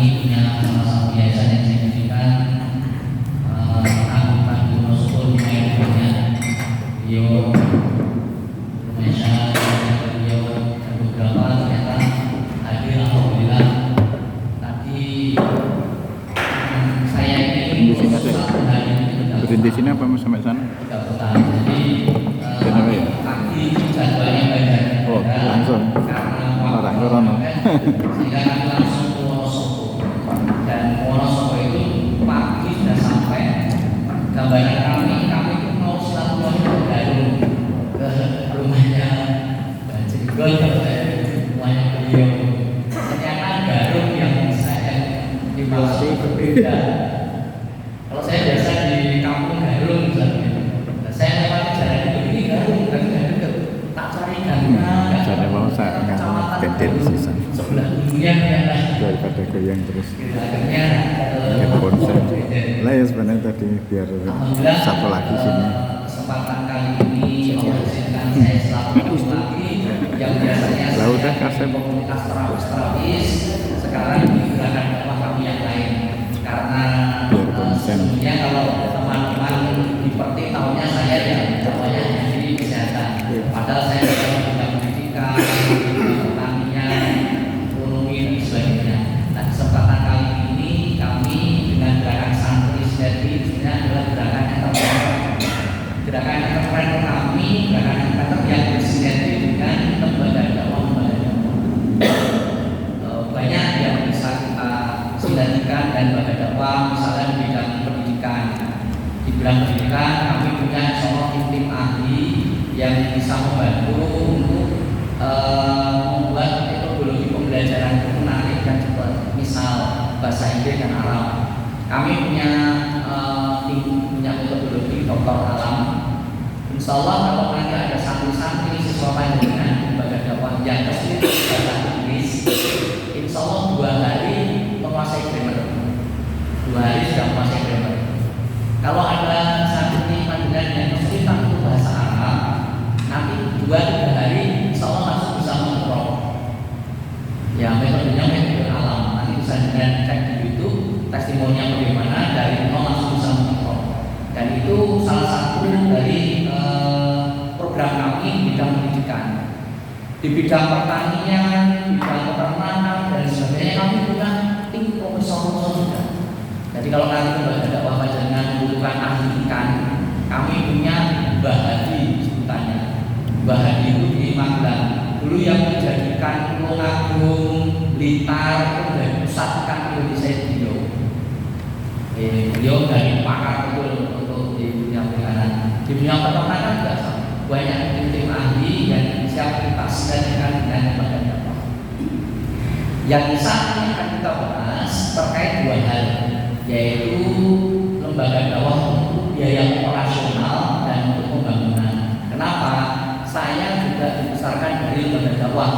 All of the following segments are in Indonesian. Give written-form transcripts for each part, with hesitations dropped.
kami punya salah satu yayasan yang signifikan, anggota Wonosobo di Mayornya, beliau Indonesia, beliau dan beberapa ternyata hadir. Alhamdulillah. Tadi saya ini berhenti sini apa mau sampai sana? Jadi pagi jadwalnya banyak. Oh, langsung. Orang corona. Sehingga kami langsung ke Wonosobo. Dan Wonosobo itu pagi sudah sampai. Gambaran kami itu mau silaturahmi ke Garut, ke rumahnya Jenggol, rumahnya beliau. Ternyata Garut yang saya dimaksud berbeda. Kalau saya biasa di kampung Garut misalnya, saya lewat jalan ini Garut, kan dekat. Tak carikan. Saya mau saya tenten sisa. Sebelah dunia ternyata. Daripada goyang terus. Akhirnya Handphone saya. Lah ya sebenarnya tadi biar satu lagi sini. Kesempatan kali ini mengizinkan saya selalu lagi yang biasanya lah udah kasih komunitas terapis sekarang digunakan dakwah kami yang lain karena sebelumnya kalau teman-teman seperti tahunya saya yang dakwahnya di kesehatan, padahal saya sudah punya pendidikan, pertanian, ekonomi dan sebagainya. Nah, kesempatan kali ini kami dengan gerakan santri sejati sebenarnya adalah gerakan entrepreneur. Gerakan entrepreneur kami, gerakan entrepreneur yang bersinergi dengan lembaga dakwah. Banyak yang bisa kita sinergikan dan lembaga dakwah, misalnya di bidang pendidikan. Di bidang pendidikan kami punya tim ahli yang bisa membantu untuk membuat metodologi pembelajaran itu menarik dan cepat. Misal bahasa Inggris dan Arab. Kami punya metodologi Dr. Alam. Insya Allah kalau nanti ada santri-santri siswa panjenengan lembaga dakwah yang kesulitan bahasa Inggris, insya Allah 2 hari menguasai grammar. 2 hari sudah menguasai grammar. Kalau ada santri panjenengan yang kesulitan untuk bahasa Arab, nanti 2-3 hari insya Allah langsung bisa mengeprok. Ya metodenya metode alam. Nanti bisa dengan cek di YouTube testimoninya bagaimana dari nol langsung bisa mengeprok. Dan itu salah satu dari program kami di bidang pendidikan. Di bidang pertanian, di bidang peternakan dan sebagainya kami punya tim profesor juga. Jadi kalau nanti lembaga dakwah panjenengan membutuhkan ahli ikan, kami punya Mbah Hadi sebutannya. Mbah Hadi itu di Magelang. Dulu yang menjadikan Tulung Agung, Blitar itu dari pusat ikan Indonesia beliau. Beliau dari pakar betul untuk di dunia perikanan. Di dunia peternakan juga banyak tim ahli yang siap kita sinergikan dengan lembaga dakwah. Yang saat ini akan kita bahas terkait 2 hal, yaitu lembaga dakwah untuk biaya operasional dan untuk pembangunan. Kenapa? Saya juga dibesarkan dari lembaga dakwah.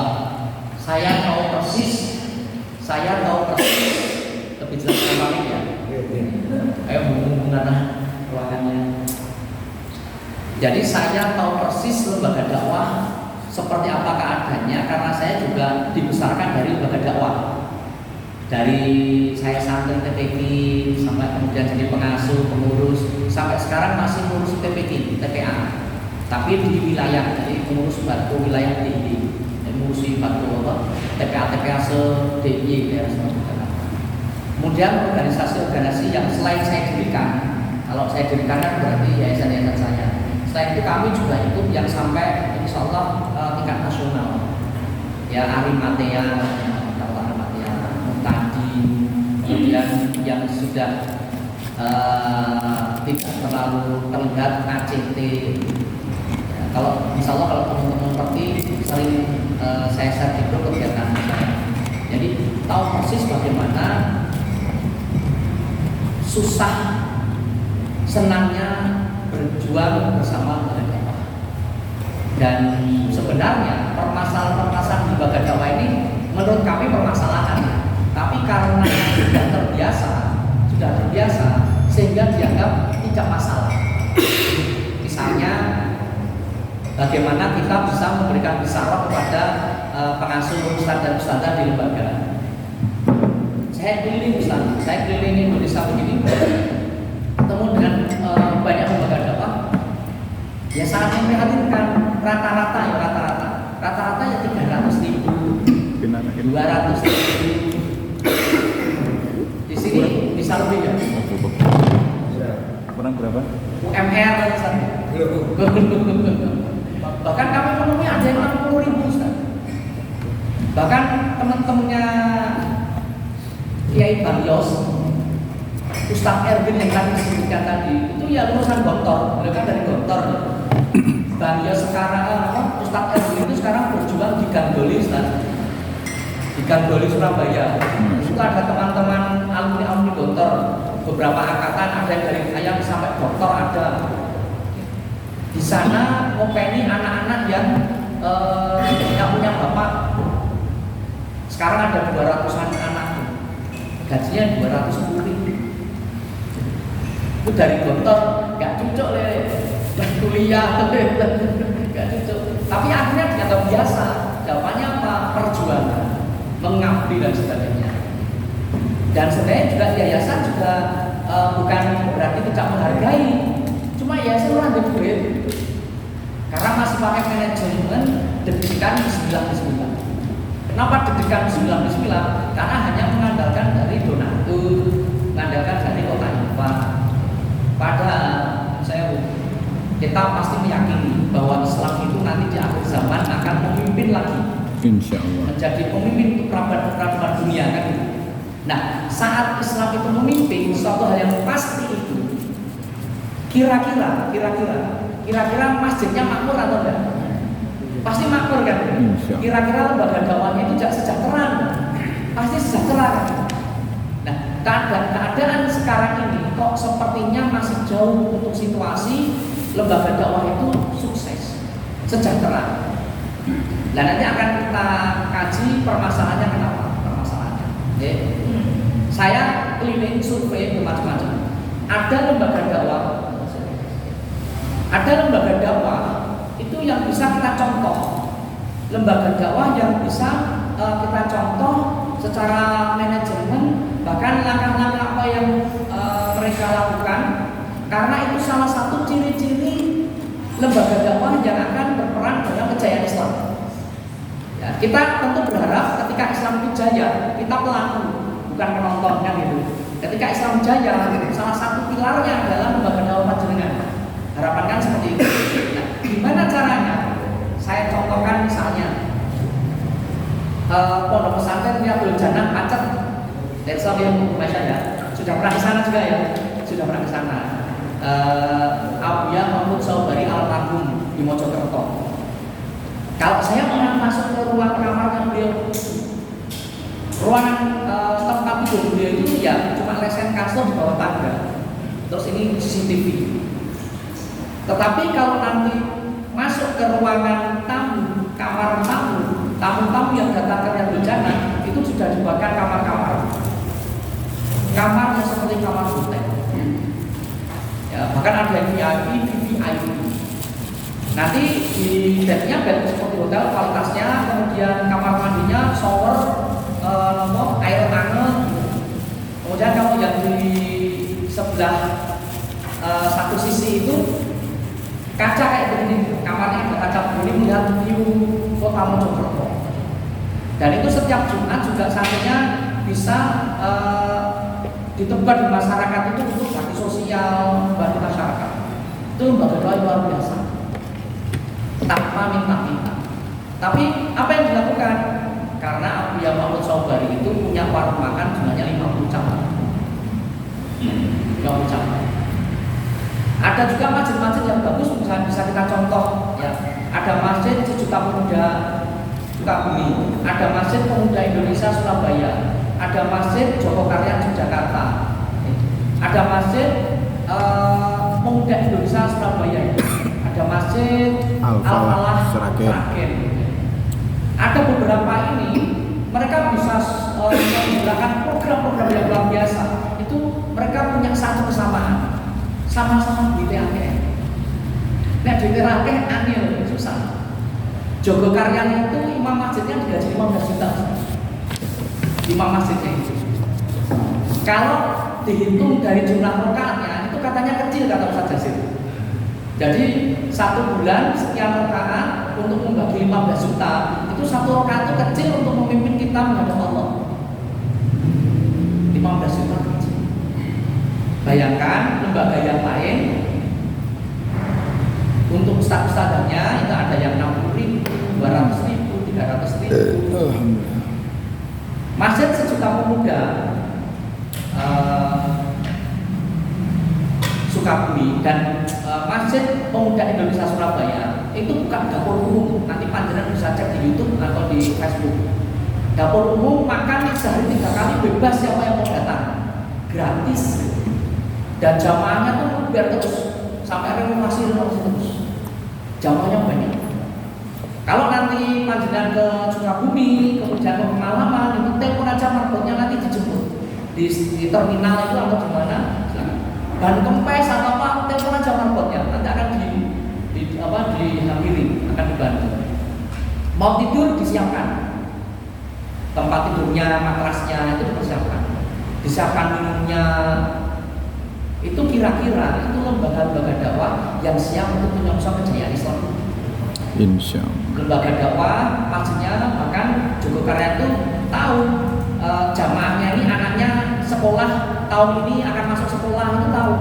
Saya tahu persis lebih jelas kemarin ya. Ayo menggunakan ruangannya. Jadi saya tahu persis lembaga dakwah seperti apa keadaannya karena saya juga dibesarkan dari lembaga dakwah. Dari saya santri TPQ sampai kemudian jadi pengasuh, pengurus, sampai sekarang masih ngurus TPQ, TPA. Tapi di wilayah, jadi pengurus Batu wilayah tinggi, ngurusi Batu TPA se-DIY daerah Sumatera. Kemudian organisasi-organisasi yang selain saya dirikan, kalau saya dirikan kan berarti yayasan-yayasan saya. Selain itu kami juga ikut yang sampai insya Allah tingkat nasional. Ya Arimatea, Mutadi, kemudian yang sudah tidak terlalu terlihat ACT. Ya, kalau insya Allah kalau teman-teman ngerti sering saya share di grup kegiatan saya. Jadi tahu persis bagaimana susah senangnya berjuang bersama lembaga dakwah. Dan sebenarnya permasalahan-permasalahan di lembaga dakwah ini menurut kami permasalahan, tapi karena sudah terbiasa sehingga dianggap tidak masalah. Misalnya bagaimana kita bisa memberikan bisyarah kepada pengasuh ustadz dan ustadzah di lembaga. saya keliling Ustaz, saya keliling Indonesia begini, ketemu dengan banyak lembaga dakwah. Ya sangat memprihatinkan, rata-rata ya 300.000, 200.000. Di sini bisa lebih ya? Kurang berapa? UMR Ustaz. Bahkan kami menemui ada yang 60.000 Ustaz. Bahkan teman-temannya Kiai Barrios, Ustaz Erwin yang tadi disebutkan tadi, itu ya lulusan Gontor, mereka dari Gontor. Barrios sekarang, Ustaz Erwin itu sekarang berjuang di Gandoli Ustaz, di Gandoli Surabaya. Itu ada teman-teman alumni Gontor, beberapa angkatan, ada yang dari ayam sampai doktor ada. Di sana ngopeni anak-anak yang punya bapak. Sekarang ada 200-an anak, gajinya 210.000. Itu dari Gontor, nggak cocok kuliah, nggak cocok. Tapi akhirnya dianggap biasa. Jawabannya apa? Perjuangan, mengabdi dan sebagainya. Dan sebenarnya juga yayasan juga bukan berarti tidak menghargai. Cuma yayasan orang ada duit. Karena masih pakai manajemen deg-degan bismillah. Kenapa deg-degan bismillah? Karena hanya mengandalkan dari donatur, mengandalkan dari kota infak. Padahal kita pasti meyakini bahwa Islam itu nanti di akhir zaman akan memimpin lagi. Insya Allah. Menjadi pemimpin untuk peradaban dunia kan. Nah, saat Islam itu memimpin, suatu hal yang pasti itu kira-kira masjidnya makmur atau enggak? Pasti makmur kan? Kira-kira lembaga dakwahnya itu sejahtera, pasti sejahtera kan? Nah, keadaan sekarang ini kok sepertinya masih jauh untuk situasi lembaga dakwah itu sukses, sejahtera. Nah, nanti akan kita kaji permasalahannya kenapa? Permasalahannya. Okay. Saya keliling survei macam-macam. Ada lembaga dakwah itu yang bisa kita contoh. Lembaga dakwah yang bisa kita contoh secara manajemen, bahkan langkah-langkah apa yang mereka lakukan, karena itu salah satu ciri-ciri lembaga dakwah yang akan berperan dalam kejayaan Islam. Ya, kita tentu berharap ketika Islam itu jaya, kita pelaku, bukan penontonnya gitu. Ketika Islam jaya, salah satu pilarnya adalah lembaga dakwah panjenengan. Harapan kan seperti itu. Nah, gimana caranya? Saya contohkan misalnya pondok pesantren Riyadul Jannah Pacet, Desa yang ya, sudah pernah ke sana juga ya, sudah pernah ke sana. Abuya Mahmud Saubari almarhum di Mojokerto. Kalau saya pernah masuk ke ruang kamarnya beliau, ruangan tempat tidur beliau itu ya cuma lesen kasur di bawah tangga. Terus ini CCTV. Tetapi kalau nanti masuk ke ruangan tamu, kamar tamu yang datang ke Riyadul Jannah itu sudah dibuatkan kamar-kamar yang seperti kamar hotel. Ya, bahkan ada yang VIP, VVIP. Nanti di bednya bed seperti hotel kualitasnya, kemudian kamar mandinya shower, air hangat. Kemudian kamu yang di sebelah satu sisi itu kaca kayak begini, kamarnya ada kaca begini melihat view kota Mojokerto. Dan itu setiap Jumat juga santrinya bisa ditebar di masyarakat itu untuk bakti sosial, bantu masyarakat. Itu lembaga doa luar biasa, tanpa minta-minta. Tapi apa yang dilakukan? Karena Abuya Mahmud Saubari itu punya warung makan jumlahnya 50 cabang. 50 cabang. Ada juga masjid-masjid yang bagus bisa kita contoh ya. Ada masjid Sejuta Pemuda Sukabumi, ada masjid Pemuda Indonesia Surabaya, ada masjid Jogokaryan Yogyakarta, ada masjid Pemuda Indonesia Surabaya, ada masjid Al-Falah Seragen. Ada beberapa ini mereka bisa menggunakan program-program yang luar biasa. Itu mereka punya satu kesamaan, sama-sama di TAKM. Nah di TAKM anil susah. Jogokaryan itu imam masjidnya digaji 15 juta. Imam masjidnya itu. Kalau dihitung dari jumlah rakaatnya itu katanya kecil kata Ustaz Jasir. Jadi 1 bulan sekian rakaat untuk membagi 15 juta itu 1 rakaat itu kecil untuk memimpin kita menghadap Allah. 15 juta kecil. Bayangkan lembaga yang lain untuk ustaz-ustaznya itu ada yang 60.000, 200.000, 300.000. Masjid Sejuta Pemuda Sukabumi dan Masjid Pemuda Indonesia Surabaya itu bukan dapur umum. Nanti panjenengan bisa cek di YouTube atau di Facebook. Dapur umum makan sehari 3 kali bebas, siapa yang mau datang, gratis. Dan jamaahnya tuh biar terus sampai renovasi terus. Jamaahnya banyak. Kalau nanti panjenengan ke Sukabumi, kemudian ke Pengalaman, itu telepon aja marbotnya nanti dijemput di terminal itu atau di mana. Dan kempes atau apa, telepon aja marbotnya, nanti akan dihampiri, akan dibantu. Mau tidur disiapkan, tempat tidurnya, matrasnya itu dipersiapkan, disiapkan minumnya. Itu kira-kira itu lembaga-lembaga dakwah yang siap untuk menyongsong kejayaan Islam. Insya Allah. Lembaga dakwah maksudnya bahkan Joko Karya itu tahu jamaahnya ini anaknya sekolah tahun ini akan masuk sekolah itu tahu,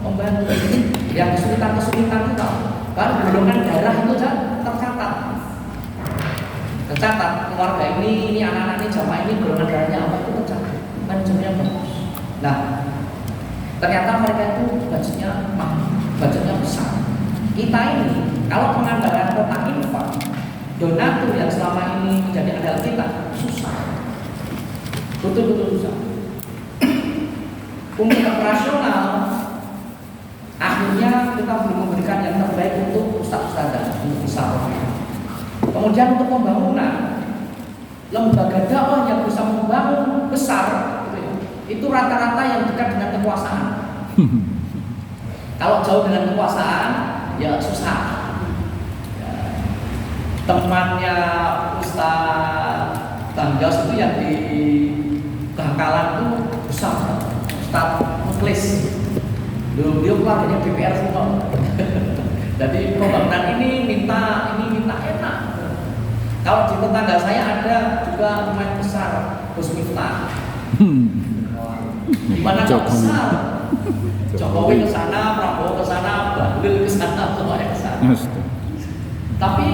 membantu yang kesulitan itu tahu. Baru golongan darah itu tercatat keluarga ini anak-anak ini jamaah ini golongan darahnya apa itu tercatat, manajemennya bagus. Nah ternyata mereka itu budgetnya besar. Kita ini kalau penganggaran kotak infak, donatur yang selama ini menjadi andal kita susah, betul-betul susah. Untuk operasional, akhirnya kita belum memberikan yang terbaik untuk ustaz-ustazah, untuk besar. Kemudian untuk pembangunan, lembaga dakwah yang bisa membangun besar, itu rata-rata yang dekat dengan kekuasaan. Kalau jauh dengan kekuasaan, ya susah. Temannya Ustaz Tanggas itu yang di Bangkalan itu besar, Ustaz Muklis. Dia keluarganya DPR semua. Jadi pembangunan ini minta enak. Kalau di tetangga saya ada juga pemain besar, Gus Miftah. Di mana besar? Jokowi ke sana, Prabowo ke sana, Bahlil ke sana, semuanya ke sana. Tapi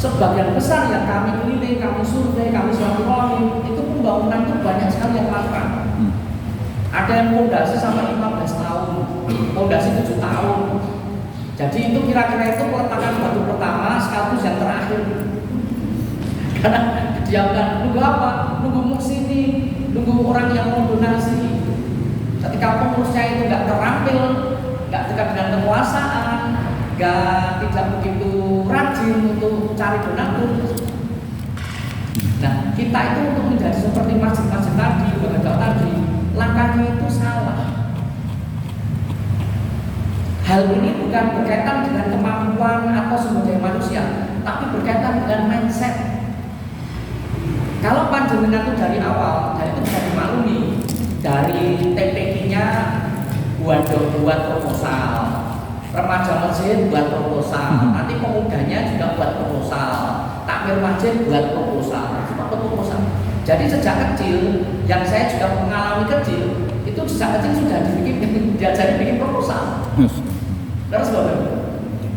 sebagian besar yang kami keliling, kami survei, kami silaturahmi, itu pembangunan itu banyak sekali yang lakukan. Ada yang fondasi sampai 15 tahun, fondasi 7 tahun. Jadi itu kira-kira itu peletakan batu pertama sekaligus yang terakhir. Karena didiamkan, nunggu apa? Nunggu muksini, nunggu orang yang mau donasi. Ketika pengurusnya itu nggak terampil, nggak dekat dengan kekuasaan, tidak begitu rajin untuk cari donatur. Nah, kita itu untuk menjadi seperti masjid-masjid tadi, lembaga tadi, langkahnya itu salah. Hal ini bukan berkaitan dengan kemampuan atau sumber daya manusia, tapi berkaitan dengan mindset. Kalau panjenengan itu dari awal, dan itu bisa dimaklumi dari TPQ-nya buat proposal, remaja masjid buat proposal, nanti pemudanya juga buat proposal, takmir masjid buat proposal, semua proposal. Jadi sejak kecil, yang saya juga mengalami kecil, itu sejak kecil sudah diajari bikin proposal. Terus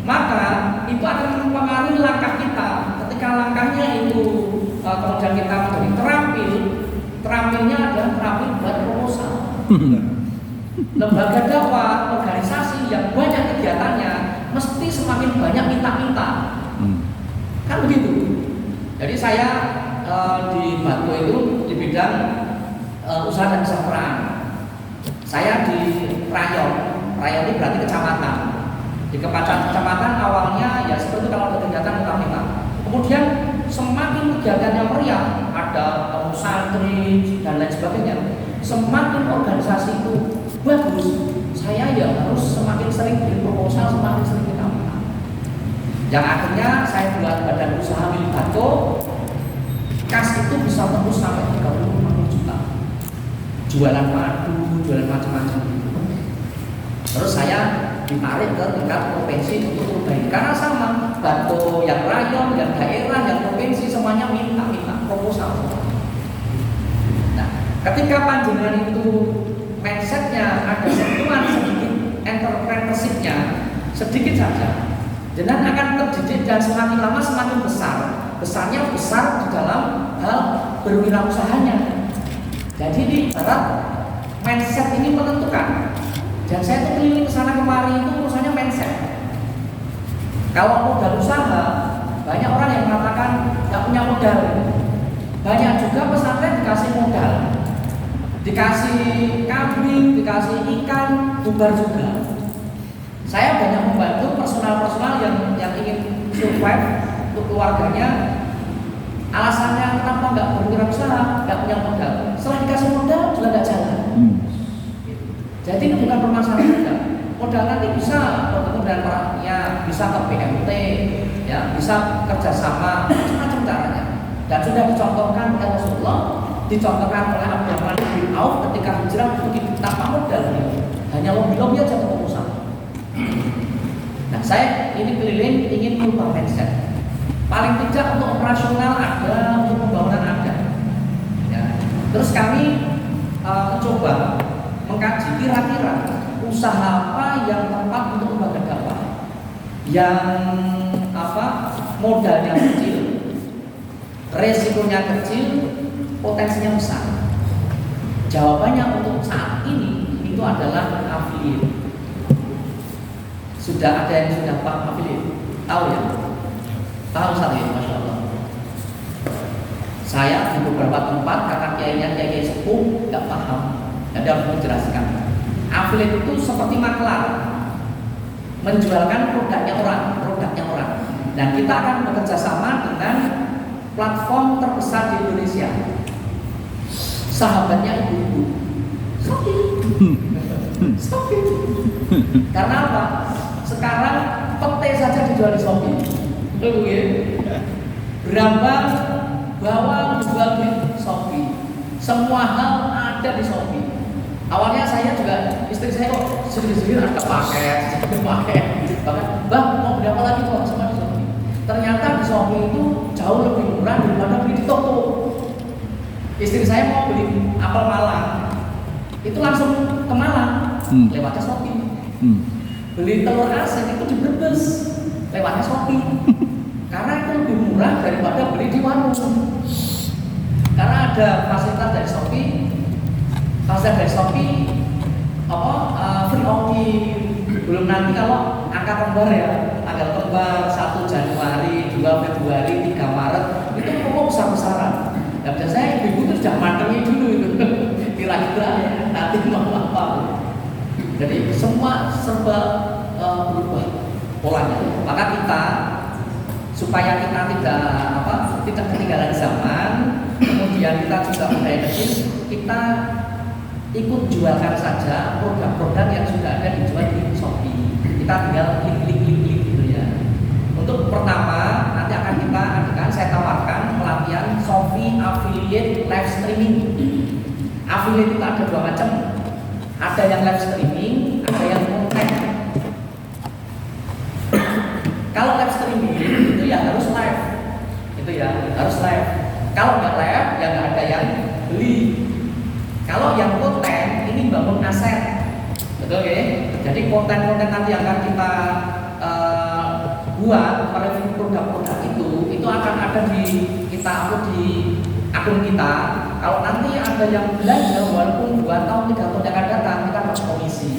maka itu akan mempengaruhi langkah kita. Ketika langkahnya itu kemudian kita menjadi terampilnya adalah terampil buat proposal. Lembaga dakwah, organisasi yang banyak kegiatannya mesti semakin banyak minta-minta. Kan begitu. Jadi saya di Batu itu di bidang usaha dan kesejahteraan. Saya di Rayon ini berarti kecamatan. Di kecamatan awalnya ya seperti kalau ada kegiatan minta-minta. Kemudian semakin kegiatannya meriah, ada santri dan lain sebagainya. Semakin organisasi itu bagus, saya ya harus semakin sering bikin proposal, semakin sering minta-minta. Yang akhirnya saya buat badan usaha milik Batu. Kas itu bisa tembus sampai 30-50 juta. jualan madu, jualan macam-macam. Terus saya ditarik ke tingkat provinsi untuk perubahan karena sama, Bantu yang rayon, yang daerah, yang provinsi semuanya minta proposal. Nah, ketika panjenengan itu mindsetnya ada sentuhan sedikit entrepreneurship-nya sedikit saja, jenengan akan terdidik dan semakin lama semakin besar. Besarnya besar di dalam hal berwirausahanya. Jadi di barat mindset ini menentukan. Dan saya tuh keliling kesana kemari itu urusannya mindset. Kalau modal usaha, banyak orang yang mengatakan nggak punya modal. Banyak juga pesantren dikasih modal, dikasih kambing, dikasih ikan, bubar juga. Saya banyak membantu personal yang ingin survive untuk keluarganya. Alasannya kenapa nggak berwirausaha, nggak punya modal. Setelah dikasih modal juga nggak jalan. Jadi itu bukan permasalahan modal. Modal nanti bisa bertemu dengan orangnya, bisa ke BMT, ya, bisa kerjasama, macam-macam caranya. Dan sudah dicontohkan oleh Rasulullah, dicontohkan oleh Abdurrahman bin Auf ketika hijrah itu tanpa modal, hanya lobby aja untuk usaha. Nah, saya ini keliling ingin merubah mindset. Paling tidak untuk operasional ada, untuk pembangunan ada. Ya. Terus kami mencoba mengkaji kira-kira usaha apa yang tepat untuk lembaga dakwah, yang modalnya kecil, resikonya kecil, potensinya besar. Jawabannya untuk saat ini itu adalah affiliate. Sudah ada yang sudah paham affiliate? Tahu ya? Tahu saat ini, Masya Allah. Saya di beberapa tempat kakak kiai sepuh nggak paham. Jadi harus menjelaskan. Affiliate itu seperti maklar, menjualkan produknya orang. Dan kita akan bekerja sama dengan platform terbesar di Indonesia. Sahabatnya ibu-ibu. Shopee. Karena apa? Sekarang pete saja dijual di Shopee. Betul ya? Berambang, bawang dijual di Shopee. Semua hal ada di Shopee. Awalnya saya juga, istri saya kok sedikit-sedikit ada paket. Bahkan, Bang, mau berapa lagi kok sama di Shopee? Ternyata di Shopee itu jauh lebih murah daripada beli di toko. Istri saya mau beli apel Malang, itu langsung ke Malang, lewatnya Shopee. Beli telur asin itu di Brebes, lewatnya Shopee. Karena itu lebih murah daripada beli di warung. Karena ada fasilitas dari Shopee, free ongkir. Belum nanti kalau angka kembar ya, tanggal kembar 1 Januari, 2 Februari, 3 Maret itu promo besar-besaran. Dan biasanya ibu itu sudah makannya dulu itu, kira-kira nanti mau apa. Jadi semua serba berubah polanya. Maka kita supaya kita tidak ketinggalan zaman, kemudian kita juga budaya kecil, kita ikut jualkan saja produk-produk yang sudah ada dijual di Shopee. Kita tinggal klik gitu ya. Untuk pertama nanti akan kita adakan, saya tawarkan pelatihan Shopee Affiliate Live Streaming. Affiliate itu ada 2 macam. Ada yang live streaming, ada yang konten. Kalau live streaming itu ya harus live. Itu ya harus live. Kalau nggak live ya nggak ada yang beli. Kalau yang konten ini bangun aset, betul ya? Jadi konten-konten nanti yang akan kita buat mereview produk-produk itu akan ada kita upload di akun kita. Kalau nanti ada yang belanja walaupun 2 tahun 3 tahun yang akan datang, kita dapat komisi.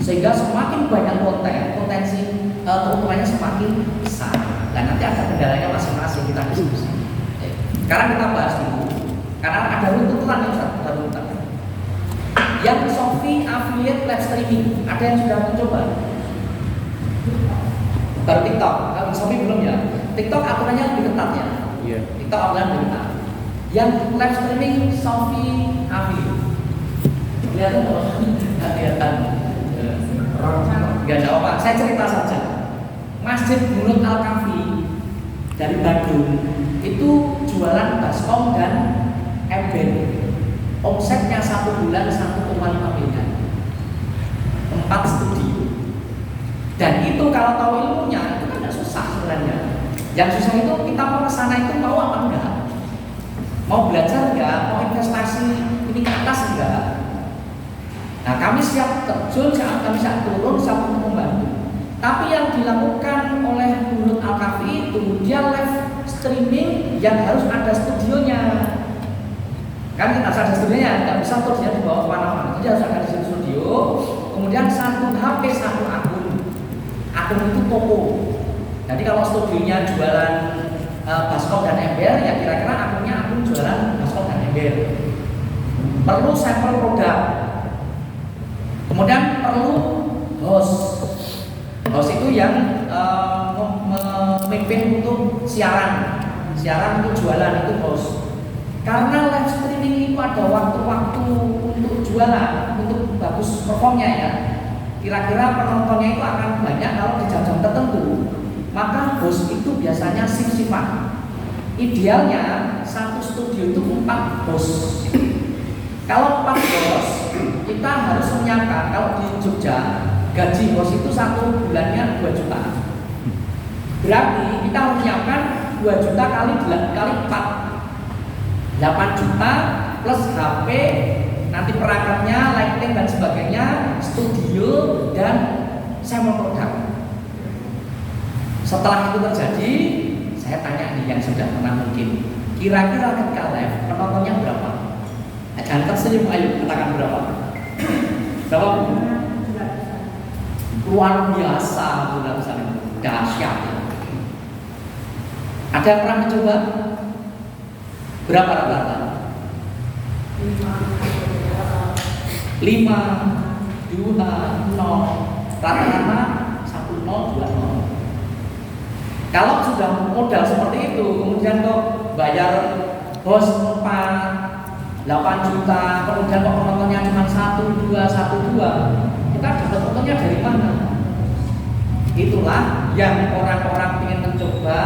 Sehingga semakin banyak konten, potensi keuntungannya semakin besar. Dan nanti ada kendalanya masing-masing kita diskusi. Sekarang kita bahas dulu, karena ada runtutan yang ada runtutan. Yang Shopee Affiliate Live Streaming, ada yang sudah mencoba? Baru TikTok, kalau Shopee belum ya. TikTok aturannya lebih ketat ya. Iya. TikTok aturannya lebih ketat. Yang live streaming Shopee Affiliate. Kelihatan apa? Nggak kelihatan. Nggak ada apa. Saya cerita saja. Masjid Bulut Al-Kafi dari Bandung itu jualan baskom dan ember. Omsetnya 1 1 bulan 1,5 miliar. 4 studio. Dan itu kalau tahu ilmunya itu kan tidak susah sebenarnya. Yang susah itu kita mau ke sana itu mau apa enggak? Mau belajar enggak? Mau investasi ini ke atas enggak? Nah, kami siap terjun, kami siap turun, siap untuk membantu. Tapi yang dilakukan oleh Mulut Al-Kafi itu dia live streaming yang harus ada studionya. Kan kita harus ada studionya, tidak bisa terus dia dibawa kemana-mana. Jadi harus ada di studio. Kemudian 1 HP 1 akun. Akun itu toko. Jadi kalau studionya jualan baskom dan ember, ya kira-kira akunnya akun jualan baskom dan ember. Perlu sampel produk. Kemudian perlu host. Host itu yang memimpin untuk siaran untuk jualan itu host. Karena live streaming itu ada waktu-waktu untuk jualan, untuk bagus performnya ya. Kira-kira penontonnya itu akan banyak kalau di jam-jam tertentu. Maka host itu biasanya shift-shiftan. Idealnya 1 studio itu 4 host. Kalau 4 host, kita harus menyiapkan kalau di Jogja gaji host itu 1 bulannya 2 juta. Berarti kita harus menyiapkan 2 juta kali 4. 8 juta plus HP, nanti perangkatnya, lighting dan sebagainya, studio dan sampel produk. Setelah itu terjadi, saya tanya nih yang sudah pernah mungkin, kira-kira ketika live penontonnya berapa? Jangan tersenyum, ayo katakan berapa? Berapa? Luar biasa, dahsyat. Ada yang pernah mencoba? Berapa rata-rata? 5, 2, 0. Rata-rata 1, 0, 2, 0. Kalau sudah modal seperti itu, kemudian kok bayar host 4, 8 juta, kemudian kok penontonnya cuma 1, 2, 1, 2, kita dapat penontonnya dari mana? Itulah yang orang-orang ingin mencoba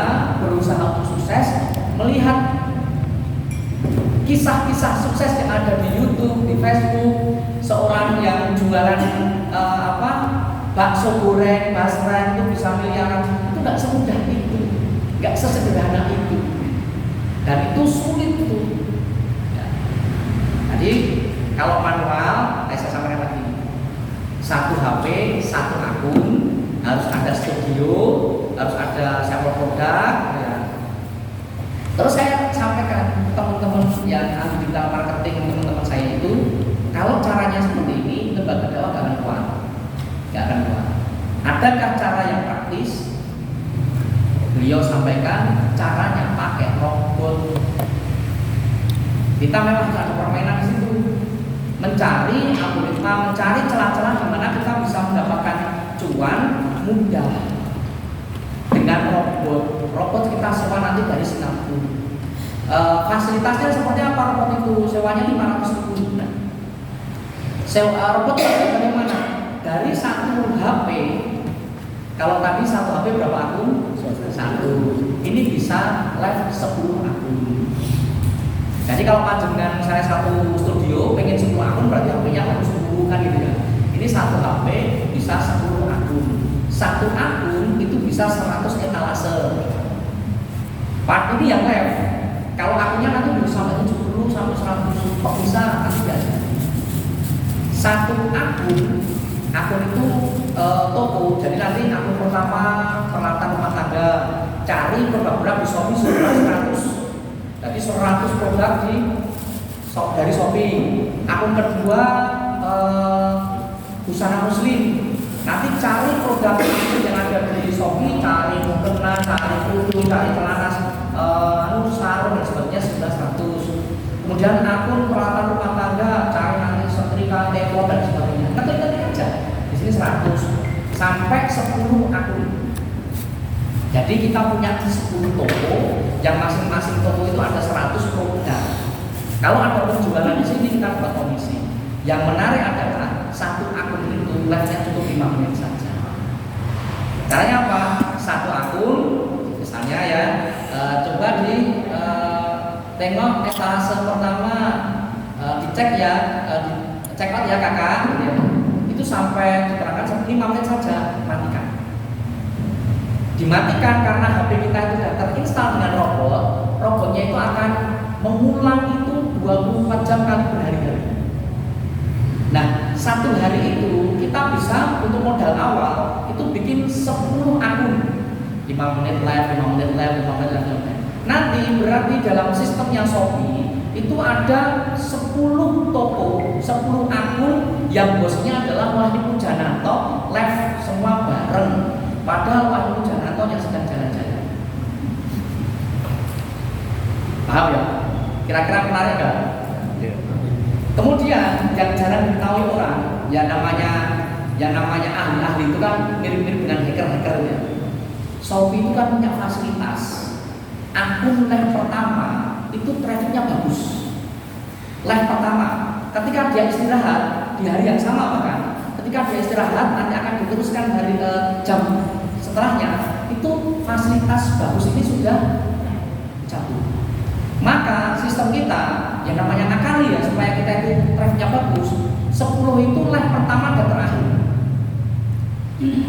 berusaha untuk sukses, melihat kisah-kisah sukses yang ada di YouTube, di Facebook, seorang yang jualan bakso goreng, basreng itu bisa miliaran, itu nggak semudah itu, nggak sesederhana itu, dan itu sulit itu. Ya. Jadi kalau manual, saya sampaikan lagi, 1 HP, 1 akun, harus ada studio, harus ada sampel produk. Ya. Terus saya sampaikan teman-teman yang ahli digital marketing, teman-teman saya itu, kalau caranya seperti ini, lembaga dakwah nggak akan kuat. Adakah cara yang praktis? Beliau sampaikan caranya pakai robot. Kita memang ada permainan di situ, mencari algoritma, mencari celah-celah di mana kita bisa mendapatkan cuan mudah dengan robot. Robot kita sewa nanti dari Singapura. Fasilitasnya seperti apa robot itu? Sewanya 500.000. Nah, sewa robot itu bagaimana? Dari 1 HP, kalau tadi 1 HP berapa akun? 1. Ini bisa live 10 akun. Jadi kalau panjenengan misalnya 1 studio pengen 10 akun, berarti HP-nya harus 10 kan gitu ya. Ini 1 HP bisa 10 akun. 1 akun itu bisa 100 etalase. Part ini yang live. Kalau akunnya nanti bisa sampai 70 sampai 100, kok bisa? Nanti biasa. 1 akun itu toko. Jadi nanti akun pertama peralatan rumah tangga, cari produk-produk di Shopee 100. Jadi 100 produk dari Shopee. Akun kedua busana muslim. Nanti cari produk yang ada di Shopee, cari mukena, cari kudu, cari celana, sarung dan sebagainya 100. Kemudian akun peralatan rumah tangga, cari nanti setrika, teko dan sebagainya. Ketik-ketik aja. Di sini 100 sampai 10 akun. Jadi kita punya 10 toko, yang masing-masing toko itu ada 100 produk. Kalau ada penjualan di sini kita dapat komisi. Yang menarik adalah 1 akun itu live-nya cukup 5 menit saja. Caranya apa? 1 akun, misalnya ya, coba tengok etalase pertama, cek ya, cek out ya kakak, gitu ya. Itu sampai diterangkan 5 menit saja matikan. Dimatikan karena HP kita itu sudah terinstal dengan robot, robotnya itu akan mengulang itu 24 jam kali berhari-hari. Nah, satu hari itu kita bisa untuk modal awal itu bikin 10 akun, 5 menit live, 5 menit live, 5 menit live. Nanti berarti dalam sistemnya Shopee itu ada 10 toko, 10 akun yang bosnya adalah Wahyu Pujananto, live semua bareng. Padahal Wahyu Pujananto yang sedang jalan-jalan. Paham ya? Kira-kira menarik kan? Kemudian yang jarang diketahui orang, yang namanya ahli-ahli itu kan mirip-mirip dengan hacker-hacker ya. Shopee itu kan punya fasilitas. Akun live pertama itu trafficnya bagus. Live pertama, ketika dia istirahat di hari yang sama bahkan, ketika dia istirahat nanti akan diteruskan hari jam setelahnya, itu fasilitas bagus ini sudah cabut. Maka sistem kita yang namanya nakali ya supaya kita itu trafficnya bagus, 10 itu live pertama dan terakhir.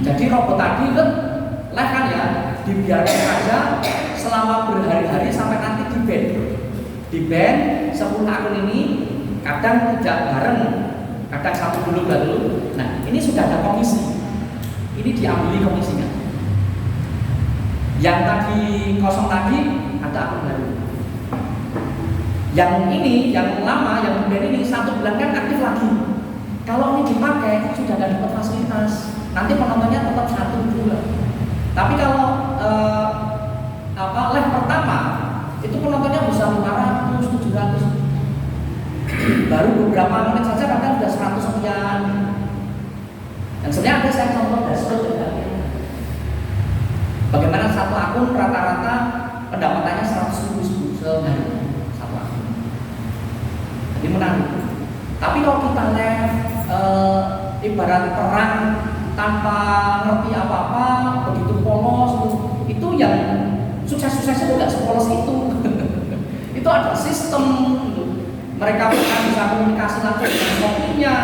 Jadi robot tadi kan live kan ya, dibiarkan saja selama berhari-hari sampai nanti di ban 10 akun ini kadang tidak bareng, kadang satu dulu baru. Nah ini sudah ada komisi, ini diambil komisinya. Yang tadi kosong tadi ada akun baru. Yang ini, yang lama, yang ban ini 1 bulan kan aktif lagi. Kalau ini dipakai sudah ada dapat fasilitas. Nanti penontonnya tetap 1 2. Tapi kalau live pertama itu penontonnya bisa 500, 700. Baru beberapa menit saja kadang sudah 100 sekian. Dan sebenarnya ada saya contoh dashboard ya. Bagaimana satu akun rata-rata pendapatannya 100.000 sehari satu akun. Jadi menarik. Tapi kalau kita live ibarat perang tanpa ngerti apa-apa, begitu polos, itu yang sukses-suksesnya itu tidak sepolos itu. Itu ada sistem, mereka bukan bisa komunikasi langsung dengan Shopee-nya,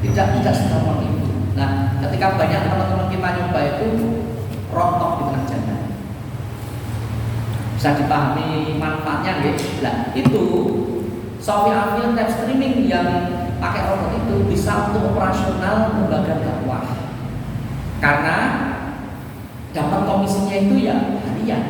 tidak segampang itu. Nah, ketika banyak teman-teman kita nyoba itu rontok di tengah jalan. Bisa dipahami manfaatnya nggih? Nah, itu Shopee Affiliate Live Streaming yang pakai robot itu bisa untuk operasional lembaga dakwah. Karena dapat komisinya itu ya harian.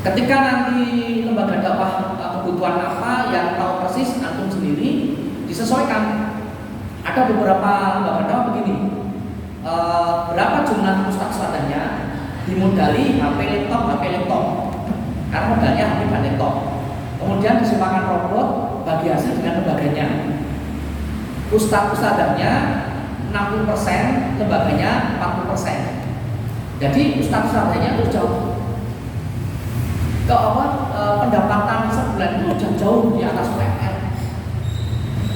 Ketika nanti lembaga dakwah kebutuhan apa yang tahu persis antum sendiri disesuaikan. Ada beberapa lembaga dakwah begini. Berapa jumlah ustadz-ustadznya dimodali HP laptop. Karena modalnya HP dan laptop. Kemudian disewakan robot bagi hasil dengan lembaganya. Ustadz-ustadznya 60%, lembaganya 40%. Jadi ustadz-ustadznya itu jauh. Pendapatan sebulan itu sudah jauh di atas UMR.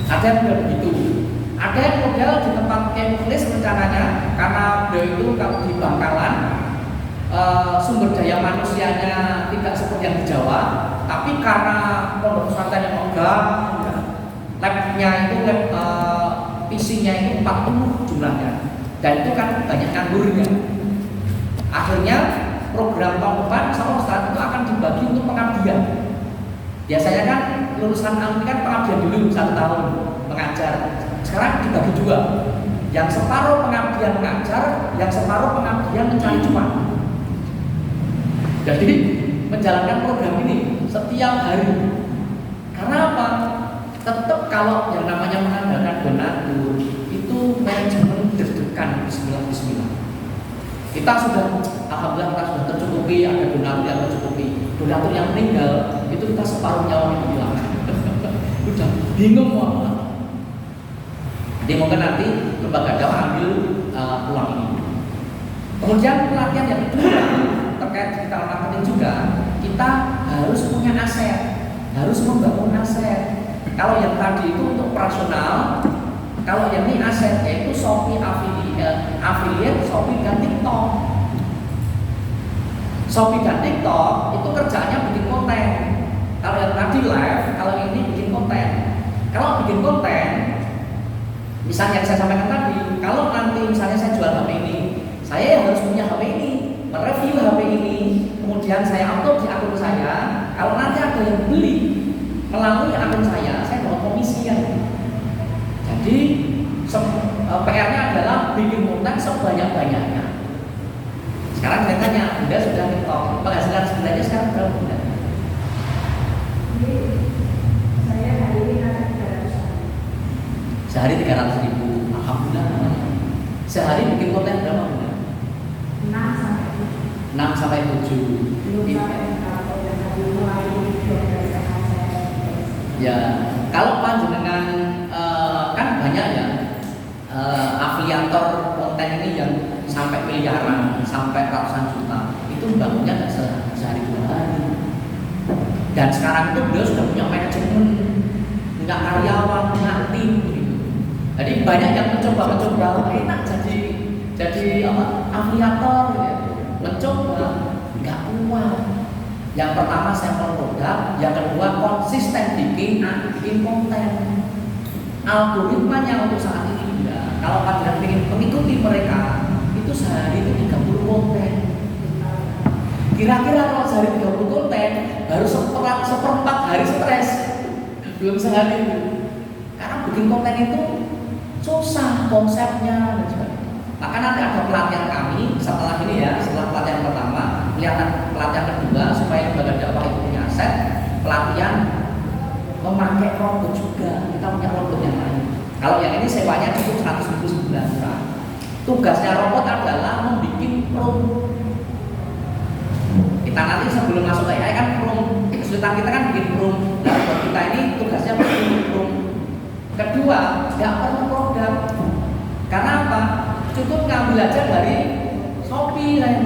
Ada yang model begitu. Ada yang model di tempat Kemlis rencananya karena beliau itu kalau di Bangkalan sumber daya manusianya tidak seperti yang di Jawa, tapi karena pondok pesantren yang megah, labnya itu PC-nya itu 40 jumlahnya, dan itu kan banyak nganggurnya. Akhirnya program tahun depan sama Ustaz itu akan dibagi untuk pengabdian. Biasanya kan lulusan alumni kan pengabdian dulu 1 tahun mengajar. Sekarang dibagi 2. Yang separuh pengabdian mengajar, yang separuh pengabdian mencari cuan. Jadi menjalankan program ini setiap hari. Karena apa? Tetap kalau yang namanya mengandalkan donatur itu manajemen deg-degan. Bismillah. Kita sudah, alhamdulillah kita sudah tercukupi, ada donatur yang tercukupi. Donatur yang meninggal itu kita separuh nyawa yang hilang. Udah bingung mau apa. Jadi mungkin nanti lembaga dakwah ambil peluang ini. Kemudian pelatihan yang kedua terkait digital marketing juga, kita harus punya aset, harus membangun aset. Kalau yang tadi itu untuk operasional, kalau yang ini aset yaitu Shopee affiliate, Shopee dan TikTok. Shopee dan TikTok itu kerjanya bikin konten. Kalau yang tadi live, kalau ini bikin konten. Kalau bikin konten, misalnya yang saya sampaikan tadi, kalau nanti misalnya saya jual HP ini, saya harus punya HP ini, mereview HP ini, kemudian saya upload di akun saya. Kalau nanti ada yang beli melalui akun saya dapat komisi ya. Jadi PR-nya adalah bikin konten sebanyak-banyaknya. Sekarang saya tanya, Bunda sudah TikTok, penghasilan sebenarnya sekarang berapa Bunda? Saya hari ini ada 300. Sehari 300.000, alhamdulillah. Sehari bikin konten berapa Bunda? 6 sampai 7. Belum sampai kalau yang tadi mulai dari saya. Ya, kalau panjenengan kan banyak ya afiliator konten ini yang sampai miliaran, sampai ratusan juta. Itu bangunnya nggak sehari 2 hari. Dan sekarang itu beliau sudah punya manajemen, punya karyawan, punya tim. Gitu. Jadi banyak yang mencoba enak jadi afiliator, gitu. Mencoba nggak kuat. Yang pertama sampel produk, yang kedua konsisten bikin konten. Algoritmanya untuk saat ini ya. Kalau kalian ingin mengikuti mereka, itu sehari itu 30 konten. Kira-kira kalau sehari 30 konten, baru seperempat hari stres. Belum sehari. Karena bikin konten itu susah konsepnya dan sebagainya. Maka nanti ada pelatihan kami setelah ini ya, setelah pelatihan pertama, pelatihan kedua supaya lembaga dakwah itu punya aset, pelatihan memakai robot juga. Kita punya robot yang lain. Kalau yang ini sewanya cukup 100.000 sebulan. Tugasnya robot adalah membuat prompt. Kita nanti sebelum masuk ke AI kan prompt, kesulitan kita kan bikin prompt. Nah, robot kita ini tugasnya bikin prompt. Kedua, nggak perlu produk. Karena apa? Cukup ngambil aja dari Shopee lain.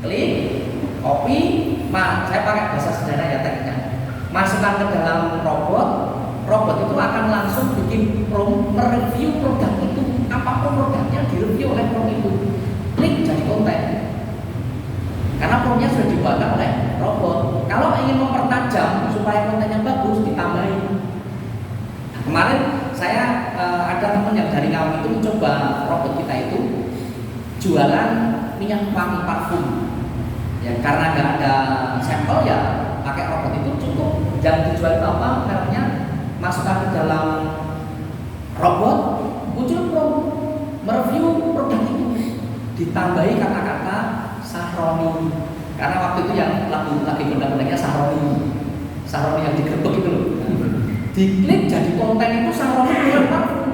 Klik, copy, saya pakai bahasa sederhana ya tekniknya. Masukkan ke dalam robot itu akan langsung bikin prompt, mereview produk itu. Apapun produknya direview oleh prompt itu. Klik jadi konten. Karena promptnya sudah dibuatkan oleh robot. Kalau ingin mempertajam supaya kontennya bagus, ditambahin. Nah, kemarin saya ada teman yang dari Ngawi itu mencoba robot kita itu jualan minyak wangi parfum. Ya, karena nggak ada sampel ya pakai robot itu cukup. Yang dijual itu apa? Mereknya masukkan ke dalam robot, muncul prompt, mereview produk itu, ditambahi kata-kata Sahroni. Karena waktu itu yang lagi benda-bendanya Sahroni yang digerebek itu loh. Diklik jadi konten itu Sahroni bukan parfum.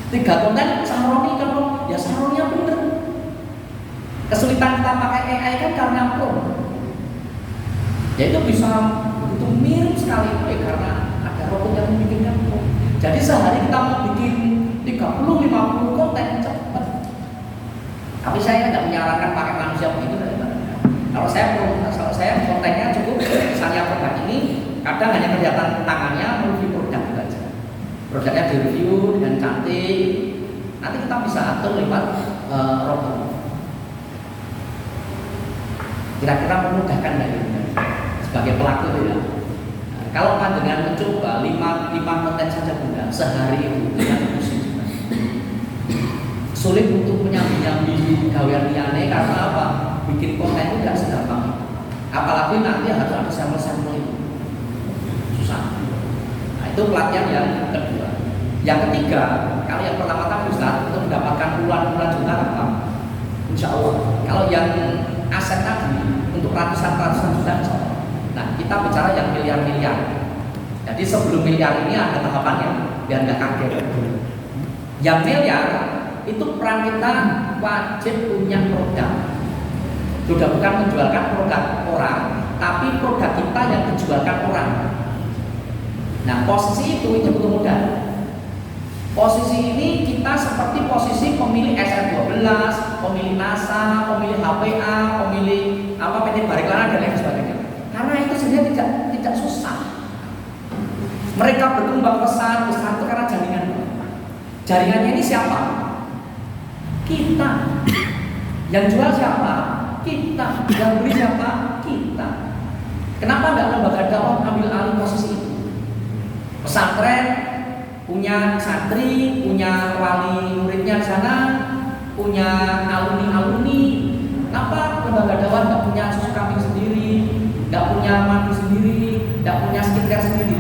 3 konten Sahroni kan ya Sahroninya bener. Kesulitan kita pakai AI kan karena prompt. Ya itu bisa itu mirip sekali itu ya karena ada robot yang membikinkan prompt. Jadi sehari kita mau bikin 30-50 konten cepat. Tapi saya nggak menyarankan pakai manusia begitu. Kalau saya kontennya cukup misalnya produk ini kadang hanya kelihatan tangannya mereview produk itu aja. Produknya direview dengan cantik. Nanti kita bisa atur lewat robot. Kira-kira memudahkan dari sebagai pelaku itu ya. Nah, kalau panjenengan mencoba 5 konten saja Bunda sehari itu dengan pusing juga. Sulit untuk menyambi gawean liyane karena apa? Bikin konten itu tidak segampang itu. Apalagi nanti harus ada sampel-sampel itu. Susah. Nah, itu pelatihan yang kedua. Yang ketiga, kalau yang pertama tadi Ustaz untuk mendapatkan puluhan juta apa? Insya Allah. Kalau yang aset tadi untuk ratusan juta insya Allah. Nah, kita bicara yang miliar-miliar. Jadi sebelum miliar ini ada tahapannya biar nggak kaget. Yang miliar itu peran kita wajib punya produk. Sudah bukan menjualkan produk orang, tapi produk kita yang dijualkan orang. Nah, posisi itu betul modal. Posisi ini kita seperti posisi pemilik SR12, pemilik NASA, pemilik HPA, pemilik PT Bariklana dan lain sebagainya. Karena itu sebenarnya tidak susah. Mereka berkembang besar itu karena jaringan. Jaringannya ini siapa? Kita. Yang jual siapa? Kita. Yang beri siapa? Kita. Kenapa nggak lembaga dakwah ambil alih posisi itu? Pesantren punya santri, punya wali muridnya di sana, punya alumni. Kenapa lembaga dakwah nggak punya susu kambing sendiri, nggak punya madu sendiri, nggak punya skincare sendiri?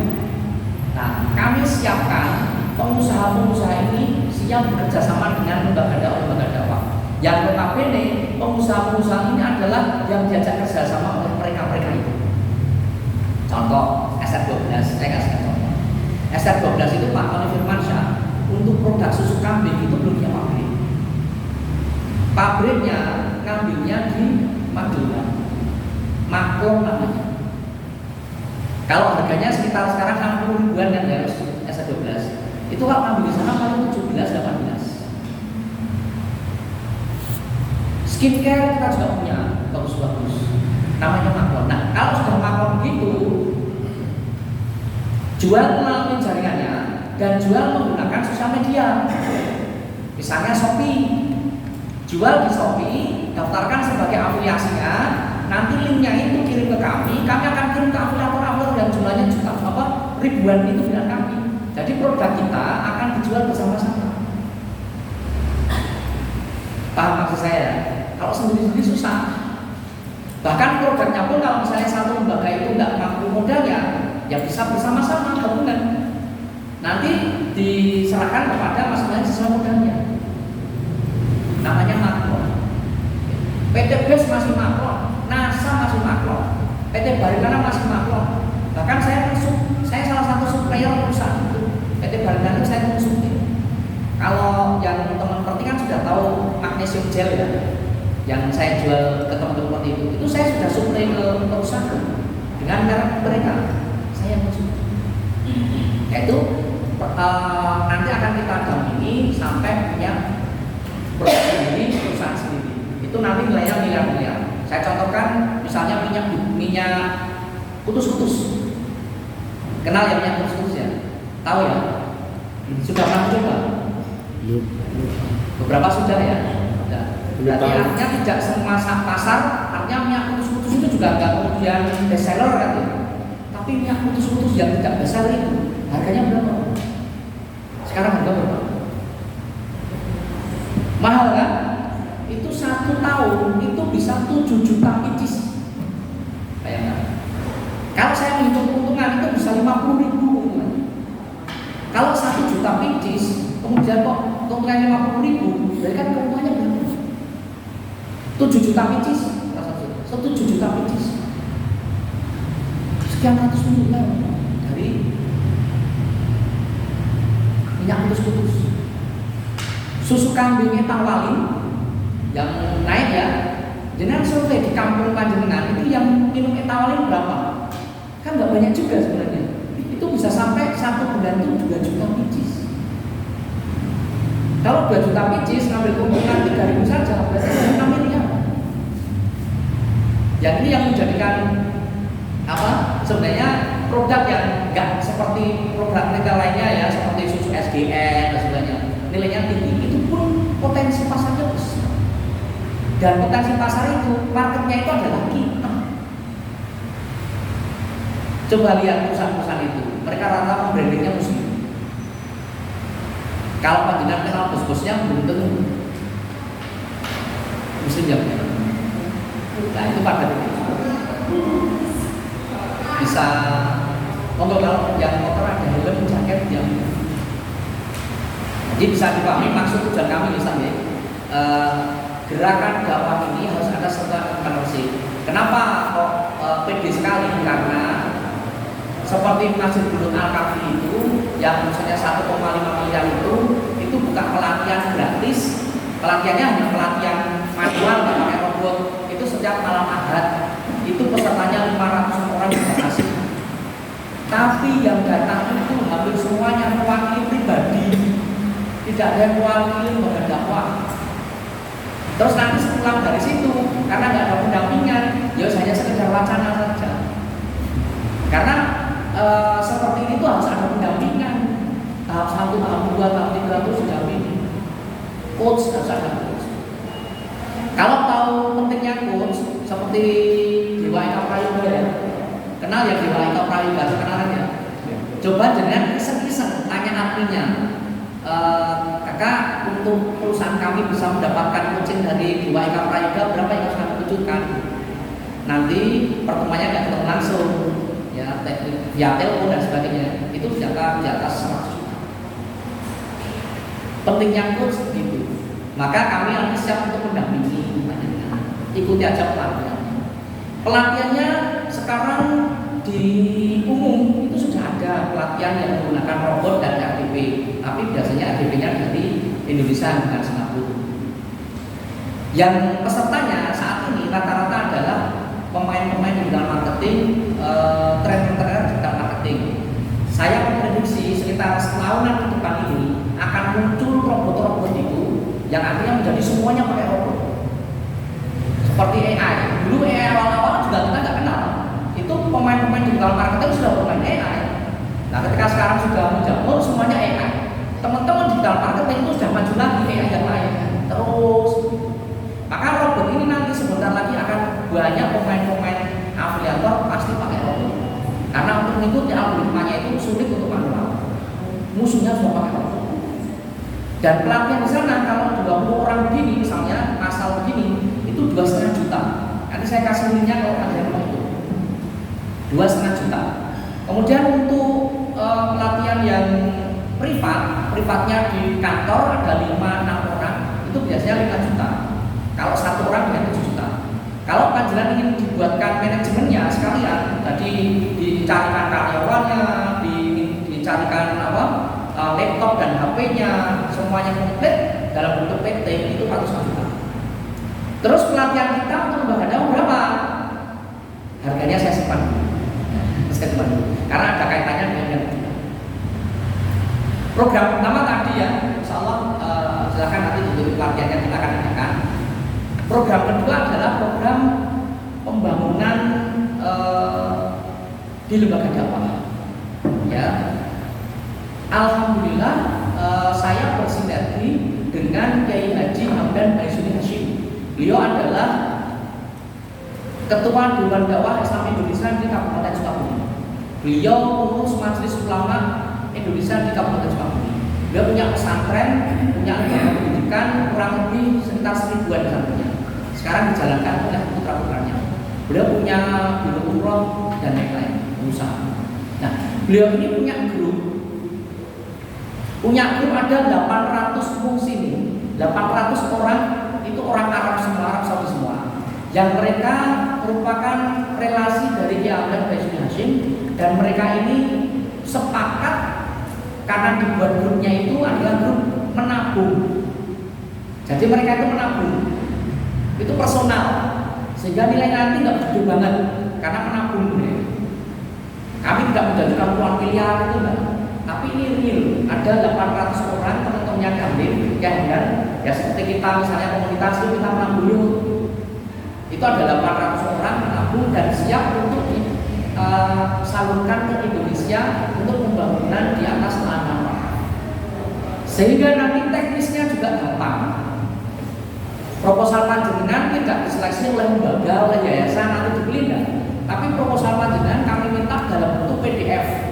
Nah, kami siapkan pengusaha-pengusaha ini siap bekerja sama dengan lembaga dakwah. Yang notabene pengusaha-pengusaha ini adalah yang diajak kerjasama oleh mereka itu. Contoh SR12, saya kasih contoh. SR12 itu Pak Tony Firmansyah untuk produk susu kambing itu belum punya pabrik. Pabriknya ngambilnya di Madura, Makro namanya. Kalau harganya sekitar sekarang 60 ribuan kan ya SR12, itu kalau ngambil di sana paling 17-18. Skincare kita juga punya bagus-bagus, namanya Makro. Nah, kalau sudah Makro begitu, jual melalui jaringannya dan jual menggunakan sosial media. Misalnya Shopee, jual di Shopee, daftarkan sebagai afiliasinya, nanti linknya itu kirim ke kami akan kirim ke afiliator yang jumlahnya ribuan itu dengan kami. Jadi produk kita akan dijual bersama-sama. Paham maksud saya? Kalau sendiri-sendiri susah. Bahkan produknya pun kalau misalnya satu lembaga itu nggak mampu modalnya, ya bisa bersama-sama gabungan. Nanti diserahkan kepada masing-masing sesuai modalnya. Namanya makro. PT BES masih makro, NASA masih makro, PT Barindana masih makro. Bahkan saya salah satu supplier perusahaan itu. PT Barindana saya konsulting. Kalau yang teman seperti kan sudah tahu magnesium gel ya, yang saya jual ke teman-teman itu saya sudah supply ke perusahaan dengan merek mereka. Saya konsulting. Yaitu nanti akan kita dampingi sampai punya produk sendiri, perusahaan sendiri. Itu nanti nilainya miliar-miliar. Saya contohkan misalnya minyak kutus-kutus. Kenal ya minyak kutus-kutus ya? Tahu ya? Sudah pernah coba? Beberapa sudah ya? Berarti artinya tidak semua pasar, artinya minyak kutus-kutus itu juga nggak kemudian bestseller kan? Tapi minyak kutus-kutus yang tidak bestseller itu harganya berapa? Sekarang harga berapa? Mahal kan? Itu 1 tahun itu bisa 7 juta biji. Bayangkan. Kalau saya menghitung keuntungan itu bisa 50 ribu keuntungan. Kalau 1 juta biji, kemudian kok keuntungannya 50 ribu, berarti kan keuntungannya berapa? 7 juta biji, 7 juta biji. Sekian ratus miliar dari minyak kutus-kutus. Susu kambingnya Tawalin yang naik ya, jenengan survei di kampung panjenengan itu yang minum etawalin berapa? Kan nggak banyak juga sebenarnya. Itu bisa sampai 1 bulan itu 2 juta biji. Kalau 2 juta biji ngambil keuntungan 3.000 saja, berarti 6 miliar. Yang ini yang menjadikan sebenarnya produk yang nggak seperti produk retail lainnya ya, seperti susu SGN dan sebagainya, nilainya tinggi, itu pun potensi pasarnya besar. Dan potensi pasar itu, marketnya itu adalah kita. Coba lihat perusahaan-perusahaan itu, mereka rata-rata brandingnya muslim. Kalau panjenengan kenal bos-bosnya belum tentu muslim ya. Nah itu pada bisa untuk kalau yang motor ada helm jaket yang jadi bisa dipahami maksud tujuan kami misalnya gerakan dakwah ini harus ada serta entrepreneurship. Kenapa kok pede sekali? Karena seperti Masjid Gunung Al-Kafi itu yang misalnya 1,5 miliar itu bukan pelatihan gratis. Pelatihannya hanya pelatihan manual, nggak pakai robot. Itu setiap malam Ahad itu pesertanya 500 orang dibatasi. Tapi yang datang itu hampir semuanya mewakili pribadi, tidak ada yang mewakili lembaga dakwah. Terus nanti sepulang dari situ, karena nggak ada pendampingan, ya hanya sekedar wacana saja. Karena seperti ini tuh harus ada pendampingan. Tahap 1, tahap 2, tahap 3 terus didampingi. Coach harus ada coach. Kalau tahu pentingnya coach, seperti Dewa Eka Prayoga ya. Kenal ya Dewa Eka Prayoga, kenalan ya. Coba dengan iseng-iseng tanya adminnya, kakak untuk perusahaan kami bisa mendapatkan coaching dari Dewa Eka Prayoga berapa yang harus kami wujudkan? Nanti pertemuannya nggak ketemu langsung, ya via telepon dan sebagainya. Itu di atas 100 juta. Pentingnya coach gitu. Maka kami akan siap untuk mendampingi, ikuti aja pelatihan. Pelatihannya sekarang di umum itu sudah ada pelatihan yang menggunakan robot dan RDP, tapi biasanya RDP-nya dari Indonesia bukan Singapura. Yang pesertanya saat ini rata-rata adalah pemain-pemain di bidang marketing, trainer-trainer di bidang marketing. Saya memprediksi sekitar setahunan ke depan ini akan muncul robot-robot itu yang akhirnya menjadi semuanya pakai robot. Seperti AI. Dulu AI awal-awal juga kita nggak kenal. Itu pemain-pemain digital marketing sudah bermain AI. Nah, ketika sekarang sudah menjamur semuanya AI. Teman-teman digital marketing itu sudah maju lagi AI yang lain. Terus, maka robot ini nanti sebentar lagi akan banyak pemain-pemain afiliator pasti pakai robot. Karena untuk mengikuti algoritmanya itu sulit untuk manual. Musuhnya semua pakai robot. Dan pelatihan di sana kalau 20 orang begini, misalnya asal begini, itu 2,5 juta. Nanti saya kasih linknya kalau ada yang mau itu. 2,5 juta. Kemudian untuk pelatihan yang privatnya di kantor ada 5-6 orang, itu biasanya 5 juta. Kalau satu orang dengan 7 juta. Kalau panjenengan ingin dibuatkan manajemennya sekalian, tadi dicarikan karyawannya, dicarikan laptop dan HP-nya, semuanya komplit dalam bentuk PT, itu 400 juta. Terus pelatihan kita untuk lembaga dakwah berapa? Harganya saya simpan dulu. Karena ada kaitannya dengan yang kedua. Program pertama tadi ya, insya Allah silakan nanti untuk pelatihannya kita akan adakan. Program kedua adalah program pembangunan di lembaga dakwah. Ya, alhamdulillah saya bersinergi dengan Kiai Haji Hamdan Baisuni Hashim. Beliau adalah Ketua Dewan Dakwah Islam Indonesia di Kabupaten Sukabumi. Beliau pengurus Majelis Ulama Indonesia di Kabupaten Sukabumi. Beliau punya pesantren, punya lembaga pendidikan kurang lebih sekitar 1000-an pesantrennya. Sekarang dijalankan oleh putra-putranya. Beliau punya biro umroh dan lain-lain, usaha. Nah, beliau ini punya grup ada 800 muslimin, 800 orang itu orang Arab semua, Arab Saudi semua, yang mereka merupakan relasi dari Kiai Hamdan Baisuni Hashim, dan mereka ini sepakat karena dibuat grupnya itu adalah grup menabung. Jadi mereka itu menabung, itu personal, sehingga nilai nanti nggak gede banget karena menabung. Kami tidak menjadikan uang miliar itu enggak. Tapi ini real, ada 800 orang teman-temannya kami yang ya seperti kita misalnya komunitas itu kita menabung, itu ada 800 orang menabung dan siap untuk disalurkan ke Indonesia untuk pembangunan di atas lahan lapangan. Sehingga nanti teknisnya juga gampang. Proposal panjenengan tidak diseleksi oleh lembaga, oleh yayasan atau dibeli enggak. Tapi proposal panjenengan kami minta dalam bentuk PDF.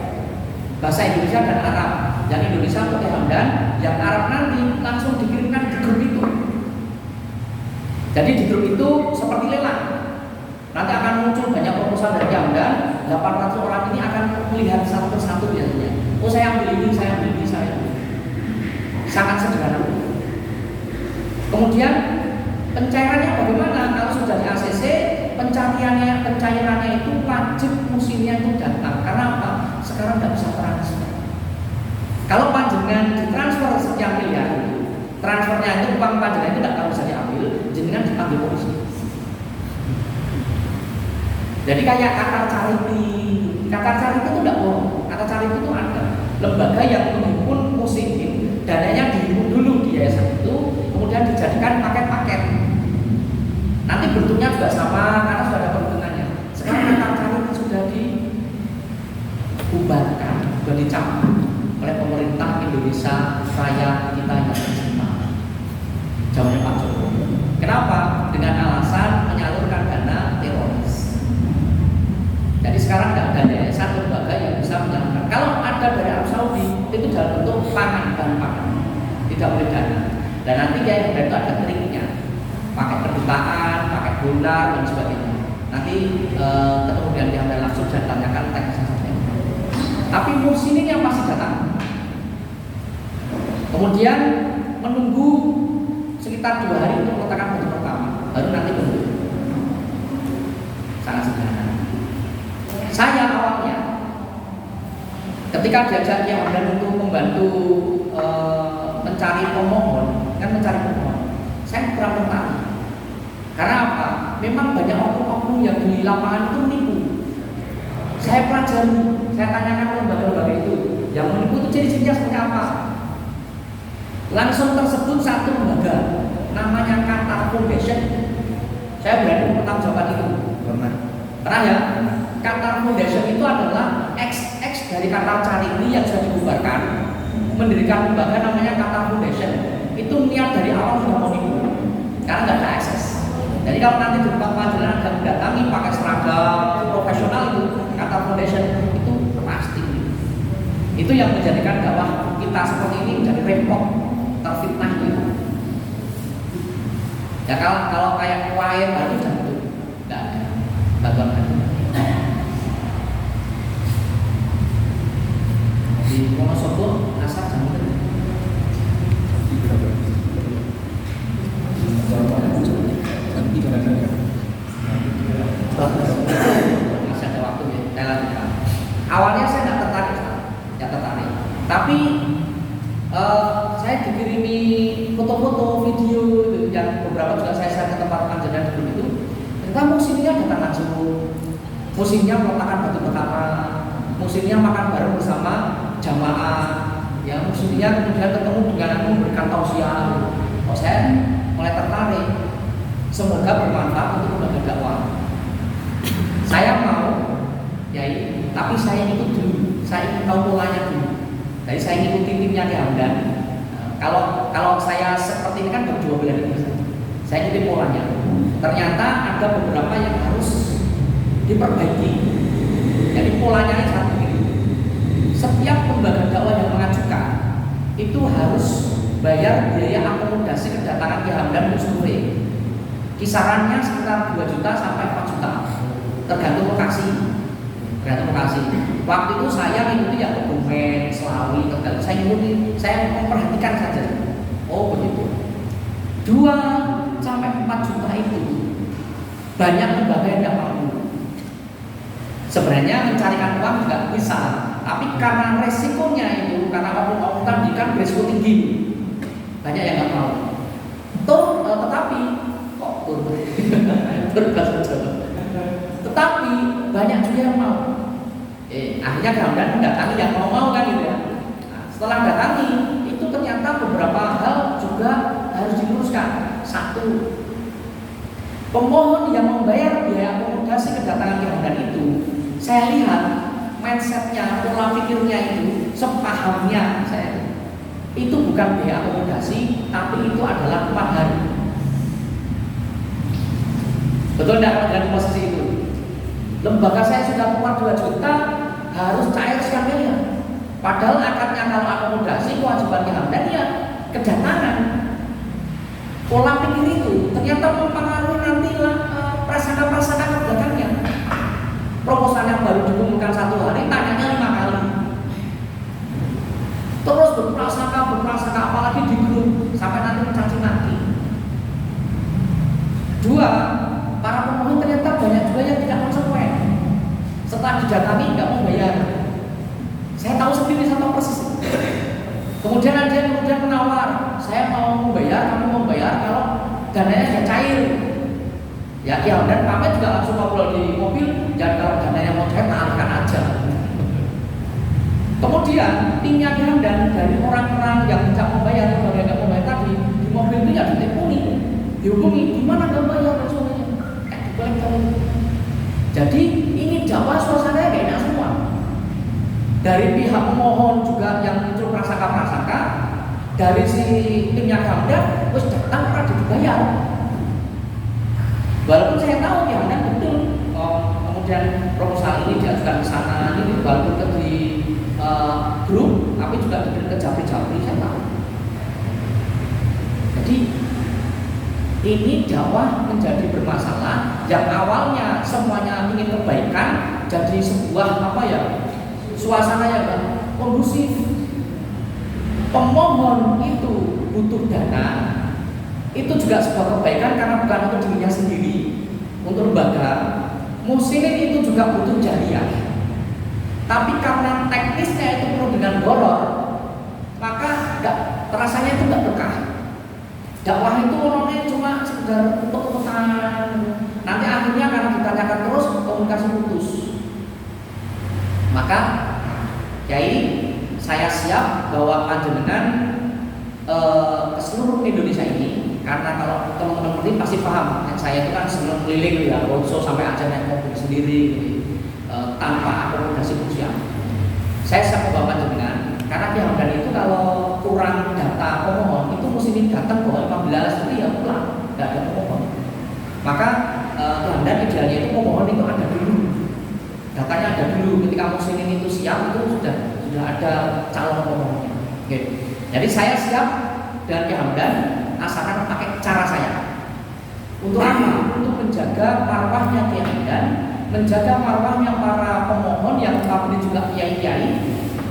Bahasa Indonesia dan Arab. Yang Indonesia untuk Hamdan, yang Arab nanti langsung dikirimkan di grup itu. Jadi di grup itu seperti lelang. Nanti akan muncul banyak proposal dari Hamdan. 800 orang ini akan melihat satu persatu biasanya. Oh, saya ambil ini, saya ambil ini, saya ambil ini. Sangat sederhana. Kemudian pencairannya bagaimana? Kalau sudah di ACC, pencairannya itu wajib musimnya itu datang. Karena apa? Sekarang tidak bisa transfer. Kalau panjenengan ditransfer sekian miliar, transfernya itu uang panjenengan itu tidak bisa diambil, jenengan dipanggil polisi. Jadi kayak kata charity itu tidak bohong. Kata charity itu ada lembaga yang menghimpun muslimin, dananya dihimpun dulu di yayasan itu, kemudian dijadikan paket-paket. Nanti bentuknya juga sama karena sudah ada perhitungannya. Sekarang kata charity sudah dibubarkan, sudah dicabut oleh pemerintah Indonesia Raya kita yang terima. Jauhnya Pak Jokowi. Kenapa? Dengan alasan menyalurkan dana teroris. sekarang tidak ada yayasan lembaga yang bisa menyalurkan. Kalau ada dari Arab Saudi itu dalam bentuk pangan dan pangan, tidak boleh dana. Dan nanti ya itu ada triknya, pakai kedutaan, pakai dolar dan sebagainya. Nanti kemudian dia akan langsung saya tanyakan teknisnya saja. Tapi musimnya masih datang. Kemudian menunggu sekitar 2 hari untuk meletakkan batu pertama, baru nanti bentuk. Sangat sederhana. Saya awalnya ketika diajak Kiai Hamdan untuk membantu mencari pemohon, saya kurang tertarik. Karena apa? Memang banyak oknum-oknum yang di lapangan itu menipu. Saya pelajari, saya tanyakan ke lembaga-lembaga itu, yang menipu itu ciri-cirinya seperti apa? Langsung tersebut satu lembaga, namanya Qatar Foundation. Saya berani mempertanggungjawabkan itu. Pernah ya? Qatar Foundation itu adalah ex dari Qatar Charity yang sudah dibubarkan, mendirikan lembaga namanya Qatar Foundation. Itu niat dari awal sudah mau nipu, karena nggak ada akses. Jadi kalau nanti di tempat pelajaran ada mendatangi pakai seragam profesional itu Qatar Foundation itu pasti. Itu yang menjadikan dakwah kita seperti ini menjadi repot, terfitnah itu. Ya kalau kayak kuair baru sudah itu nggak ada bantuan bantuan. Di Wonosobo asal jam berapa? Masih ada waktu ya, saya lanjutkan. Awalnya saya nggak tertarik, tapi saya dikirimi foto-foto, video itu yang beberapa juga saya share ke tempat panjenengan dulu itu. Ternyata musimnya datang langsung, musimnya peletakan batu pertama, musimnya makan bareng bersama jamaah, ya musimnya kemudian ketemu dengan aku memberikan tausiah. Saya mulai tertarik. Semoga bermanfaat untuk lembaga dakwah. Saya mau, ya, tapi saya ikut dulu. Saya ingin tahu polanya dulu. Jadi saya ngikutin timnya Kiai Hamdan. Kalau saya seperti ini kan berdua bulan ini. Saya ikutin polanya. Ternyata ada beberapa yang harus diperbaiki. Jadi polanya ini satu ini. Setiap lembaga dakwah yang mengajukan itu harus bayar biaya akomodasi kedatangan Kiai Hamdan untuk survei. Kisarannya sekitar 2 juta sampai 4 juta, tergantung lokasi. Waktu itu saya mengikuti yang Kebumen, Selawi, Tegal. Saya mengikuti, saya memperhatikan saja. Oh begitu. 2 sampai 4 juta itu banyak lembaga yang tidak mampu. Sebenarnya mencarikan uang juga bisa, tapi karena resikonya itu, karena oknum tadi kan resiko tinggi, banyak yang nggak mau. Tetapi tetapi banyak juga yang mau. Akhirnya Hamdan mendatangi yang mau kan gitu ya. Nah, setelah datangi itu ternyata beberapa hal juga harus diluruskan. 1, pemohon yang membayar biaya akomodasi kedatangan Kiai Hamdan itu, saya lihat mindsetnya, pola pikirnya itu, sepahamnya saya itu bukan biaya akomodasi, tapi itu adalah mahar. Betul tidak dengan posisi itu? Lembaga saya sudah keluar 2 juta, harus cair sekian miliar. Padahal akadnya kalau akomodasi kewajiban Kiai Hamdan ya kedatangan. Pola pikir itu ternyata mempengaruhi nanti prasangka-prasangka ke belakangnya. Proposal yang baru diumumkan 1 hari, tanyanya 5 kali. Terus berprasangka apalagi di grup sampai nanti mencaci maki. 2, para pemohon ternyata banyak juga yang tidak konsekuen. Setelah didatangi nggak mau bayar. Saya tahu sendiri, saya tahu persis. Kemudian ada yang menawar, saya mau membayar, kamu mau bayar kalau dananya sudah cair. Ya Kiai Hamdan pamit juga langsung ngobrol di mobil, jangan kalau dananya mau cair alihkan aja. Kemudian timnya Kiai Hamdan dari orang-orang yang tidak membayar, kalau nggak membayar tadi di mobil itu ya diteleponi, dihubungi, gimana nggak bayar langsung. Jadi ini dakwah suasananya gak enak semua. Dari pihak pemohon juga yang muncul prasangka-prasangka, dari si timnya Hamdan, terus datang pernah dibayar. Walaupun saya tahu ya Hamdan betul, kemudian proposal ini diajukan ke sana, ini walaupun ke di grup, tapi juga dikirim ke Jabri-Jabri, saya tahu. Jadi ini dakwah menjadi bermasalah yang awalnya semuanya ingin kebaikan jadi sebuah suasana yang kondusif. Pemohon itu butuh dana, itu juga sebuah kebaikan karena bukan untuk dirinya sendiri, untuk lembaga. Muslimin itu juga butuh jariah. Tapi karena teknisnya itu penuh dengan goror, maka rasanya itu nggak berkah. Dakwah itu orangnya cuma sekedar untuk-untukan. Nanti akhirnya karena ditanyakan terus komunikasi putus. Maka Kiai, saya siap bahwa panjenengan ke seluruh Indonesia ini, karena kalau teman-teman ini pasti paham, saya itu kan sebelum keliling ya, roadshow sampai aja naik mobil sendiri tanpa akomodasi khusus. Saya siap bawa panjenengan, karena Ki Hamdan itu kalau kurang data pemohon itu muslimin datang bawa 15 itu ya pulang, nggak ada pemohon. Maka Ki Hamdan idealnya itu pemohon itu ada dulu, datanya ada dulu. Ketika muslimin itu siap itu sudah ada calon pemohonnya. Oke. Jadi saya siap dan Ki Hamdan asalkan pakai cara saya. Untuk apa? Untuk menjaga marwahnya Ki Hamdan, menjaga marwahnya para pemohon yang notabene juga kiai-kiai,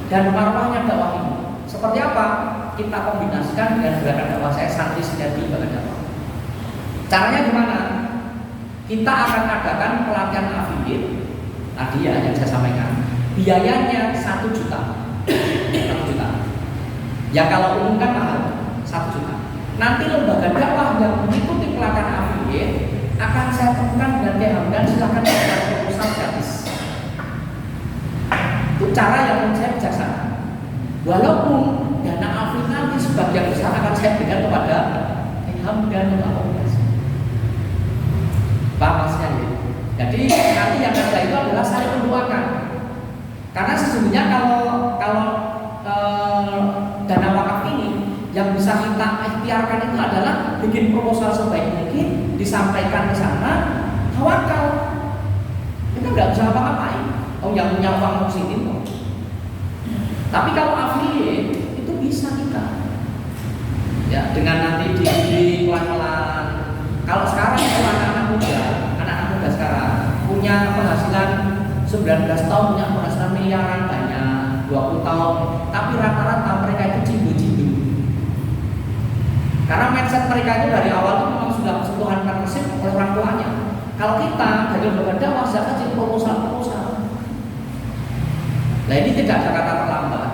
dan marwahnya dakwah ini. Seperti apa? Kita kombinasikan dengan gerakan dakwah saya santri sejati bagan dakwah. Caranya gimana? Kita akan adakan pelatihan affiliate tadi ya yang saya sampaikan. Biayanya 1 juta. 1 juta. Ya kalau umum kan mahal, 1 juta. Nanti lembaga dakwah yang mengikuti pelatihan affiliate akan saya temukan dengan Ki Hamdan, silakan membuat proposal gratis. Itu cara yang menurut saya bijaksana. Walaupun dana affiliate nanti sebagian besar akan saya berikan kepada Ki Hamdan untuk akomodasi. Paham maksudnya ya? Jadi nanti yang ada itu adalah saling mendoakan. Karena sesungguhnya kalau dana wakaf ini yang bisa kita ikhtiarkan itu adalah bikin proposal sebaik mungkin, disampaikan ke sana, tawakal. Kita nggak bisa apa-apain. Yang punya uang muslimin kok. Tapi kalau affiliate itu bisa kita. Ya dengan nanti di pelan-pelan. Kalau sekarang itu anak-anak muda sekarang punya penghasilan 19 tahun, punya penghasilan miliaran banyak, 20 tahun, tapi rata-rata mereka itu cindu-cindu. Karena mindset mereka itu dari awal itu memang sudah sentuhan partnership oleh orang tuanya. Kalau kita dari lembaga dakwah zakat jadi proposal. Nah ini tidak ada kata terlambat,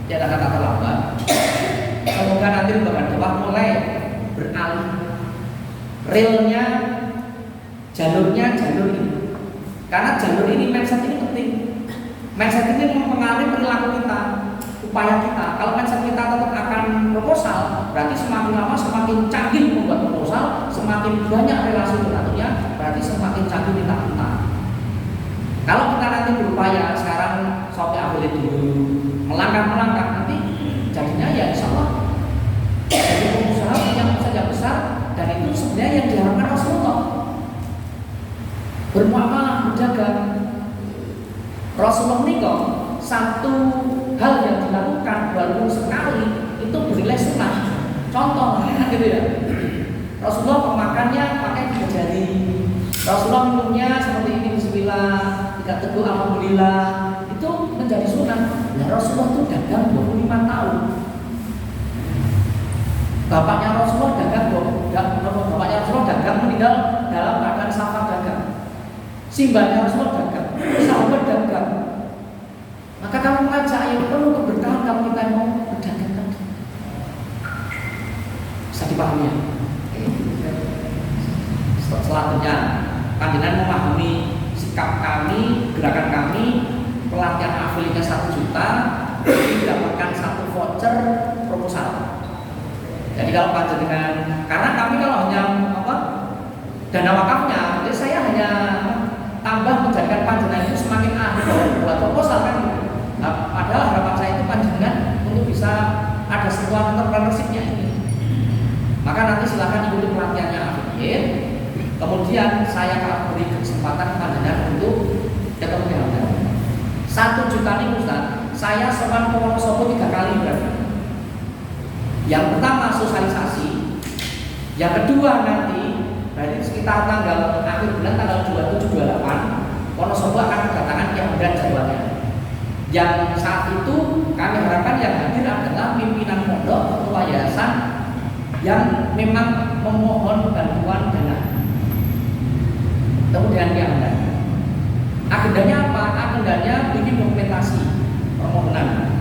tidak ada kata terlambat. Semoga nanti lembaga dakwah mulai beralih. Realnya, jalur ini. Karena jalur ini, mindset ini penting. Mindset ini mempengaruhi perilaku kita, upaya kita. Kalau mindset kita tetap akan proposal, berarti semakin lama semakin canggih membuat proposal, semakin banyak relasi donaturnya, berarti semakin canggih kita. Kalau kita nanti berupaya sekarang sampai affiliate dulu, melangkah nanti jadinya ya insya Allah jadi pengusaha yang saja besar, dan itu sebenarnya yang diharapkan Rasulullah. Bermuamalah, berdagang. Rasulullah ini kok satu hal yang dilakukan walaupun sekali itu bernilai sunnah. Contoh, kan gitu ya. Rasulullah pemakannya pakai 3 jari. Rasulullah minumnya seperti ini, bismillah, 3 teguk alhamdulillah. Itu menjadi sunnah. Nah, Rasulullah itu dagang 25 tahun. Bapaknya Rasulullah dagang meninggal dalam keadaan safar dagang. Simbahnya Rasulullah dagang, sahabat dagang. Maka kamu mengajak yang perlu keberkahan kalau kita mau berdagang tadi. Bisa dipahami ya? Selanjutnya, panjenengan memahami sikap kami, gerakan kami, pelatihan affiliate 1 juta, didapatkan 1 voucher proposal. Jadi kalau panjenengan, karena kami kalau hanya dana wakafnya, jadi saya hanya tambah menjadikan panjenengan itu semakin ahli buat proposal kan. Nah, padahal harapan saya itu panjenengan untuk bisa ada sebuah entrepreneurship-nya ini. Maka nanti silahkan ikuti pelatihannya affiliate. Kemudian saya akan beri kesempatan panjenengan untuk 1 juta ini Ustaz, saya sowan ke Wonosobo 3 kali berarti. Yang pertama sosialisasi, yang kedua nanti berarti sekitar tanggal akhir bulan tanggal 27 28 Wonosobo akan kedatangan yang berat jadwalnya. Yang saat itu kami harapkan yang hadir adalah pimpinan pondok, ketua yayasan yang memang memohon bantuan dana. Kemudian yang lain. Agendanya apa? Agendanya bikin dokumentasi permohonan,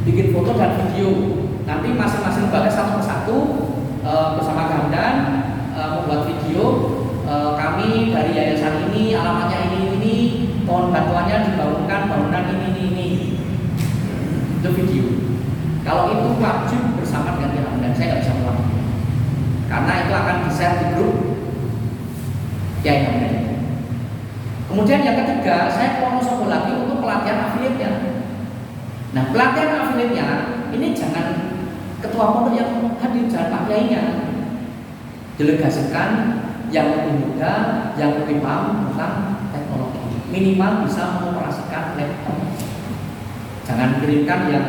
bikin foto dan video. Nanti masing-masing lembaga satu persatu bersama Gamdan membuat video. Kami dari yayasan ini, alamatnya ini, mohon bantuannya dibangunkan bangunan ini. Itu video. Kalau itu wajib bersama dengan Gamdan, saya nggak bisa melakukan karena itu akan di-share di grup Gamdan. Kemudian yang ketiga, saya ke Wonosobo lagi untuk pelatihan afiliatnya. Nah, pelatihan afiliatnya ini jangan ketua pondok yang hadir, jangan pak kiainya. Delegasikan yang lebih muda, yang lebih paham tentang teknologi. Minimal bisa mengoperasikan laptop. Jangan kirimkan yang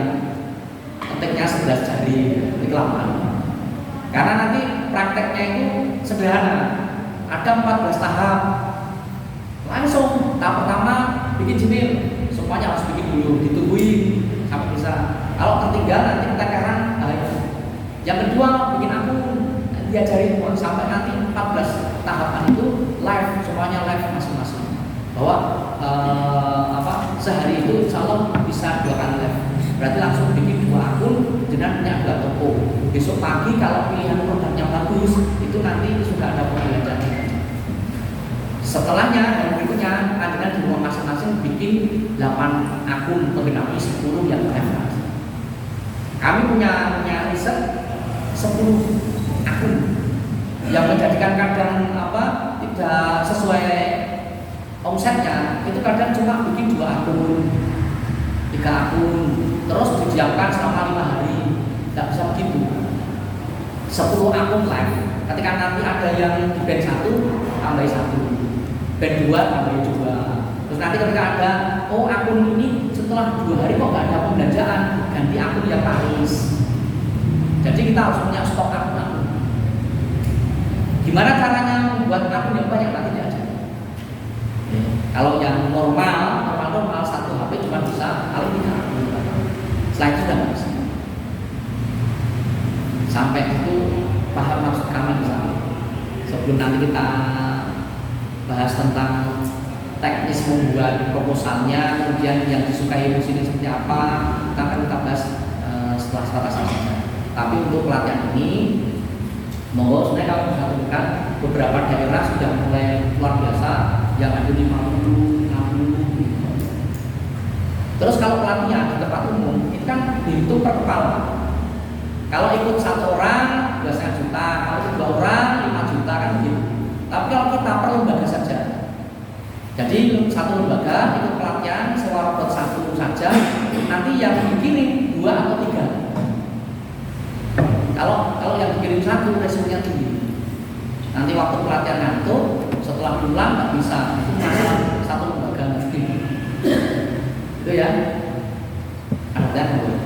ketiknya 11 jari di kelamaan. Karena nanti prakteknya itu sederhana. Ada 14 tahap. Langsung tahap pertama bikin Gmail, semuanya harus bikin dulu, ditungguin sampai bisa. Kalau tertinggal nanti kita sekarang yang kedua bikin akun, diajarin sampai nanti 14 tahapan itu live, semuanya live masing-masing. Bahwa sehari itu insya Allah bisa 2 kali live. Berarti langsung bikin 2 akun, jenengan punya 2 toko. Besok pagi kalau pilihan produknya bagus, itu nanti sudah ada pembelajaran. Setelahnya dan berikutnya adalah di rumah masing-masing bikin 8 akun terlebih dahulu 10 yang live. Kami punya riset 10 akun yang menjadikan kadang tidak sesuai omsetnya, itu kadang cuma bikin 2 akun, 3 akun, terus didiamkan selama 5 hari. Tidak bisa begitu. 10 akun live. Ketika nanti ada yang di band 1 tambah 1. Band 2 tambah 2. Terus nanti ketika ada akun ini setelah 2 hari kok nggak ada pembelanjaan, ganti akun yang laris. Jadi kita harus punya stok akun-akun. Gimana caranya membuat akun yang banyak nanti diajar. Kalau yang normal 1 HP cuma bisa kali 3 akun. Setelah itu sudah nggak bisa. Sampai itu paham maksud kami misalnya. Sebelum nanti kita bahas tentang teknis membuat proposalnya, kemudian yang disukai di sini seperti apa, kita bahas setelah saja. Tapi untuk pelatihan ini, monggo sebenarnya kalau bisa tunjukkan beberapa daerah sudah mulai luar biasa, yang ada 50, 60. Terus kalau pelatihan di tempat umum itu kan dihitung per kepala. Kalau ikut 1 orang 2,5 juta, kalau 2 orang 5 juta kan begitu. Tapi kalau kita per lembaga saja, jadi 1 lembaga ikut pelatihan sewa robot 1 saja, nanti yang dikirim 2 atau 3. Kalau yang dikirim 1 resikonya tinggi. Nanti waktu pelatihan ngantuk, setelah pulang nggak bisa, itu masalah 1 lembaga mungkin. Itu ya. Ada yang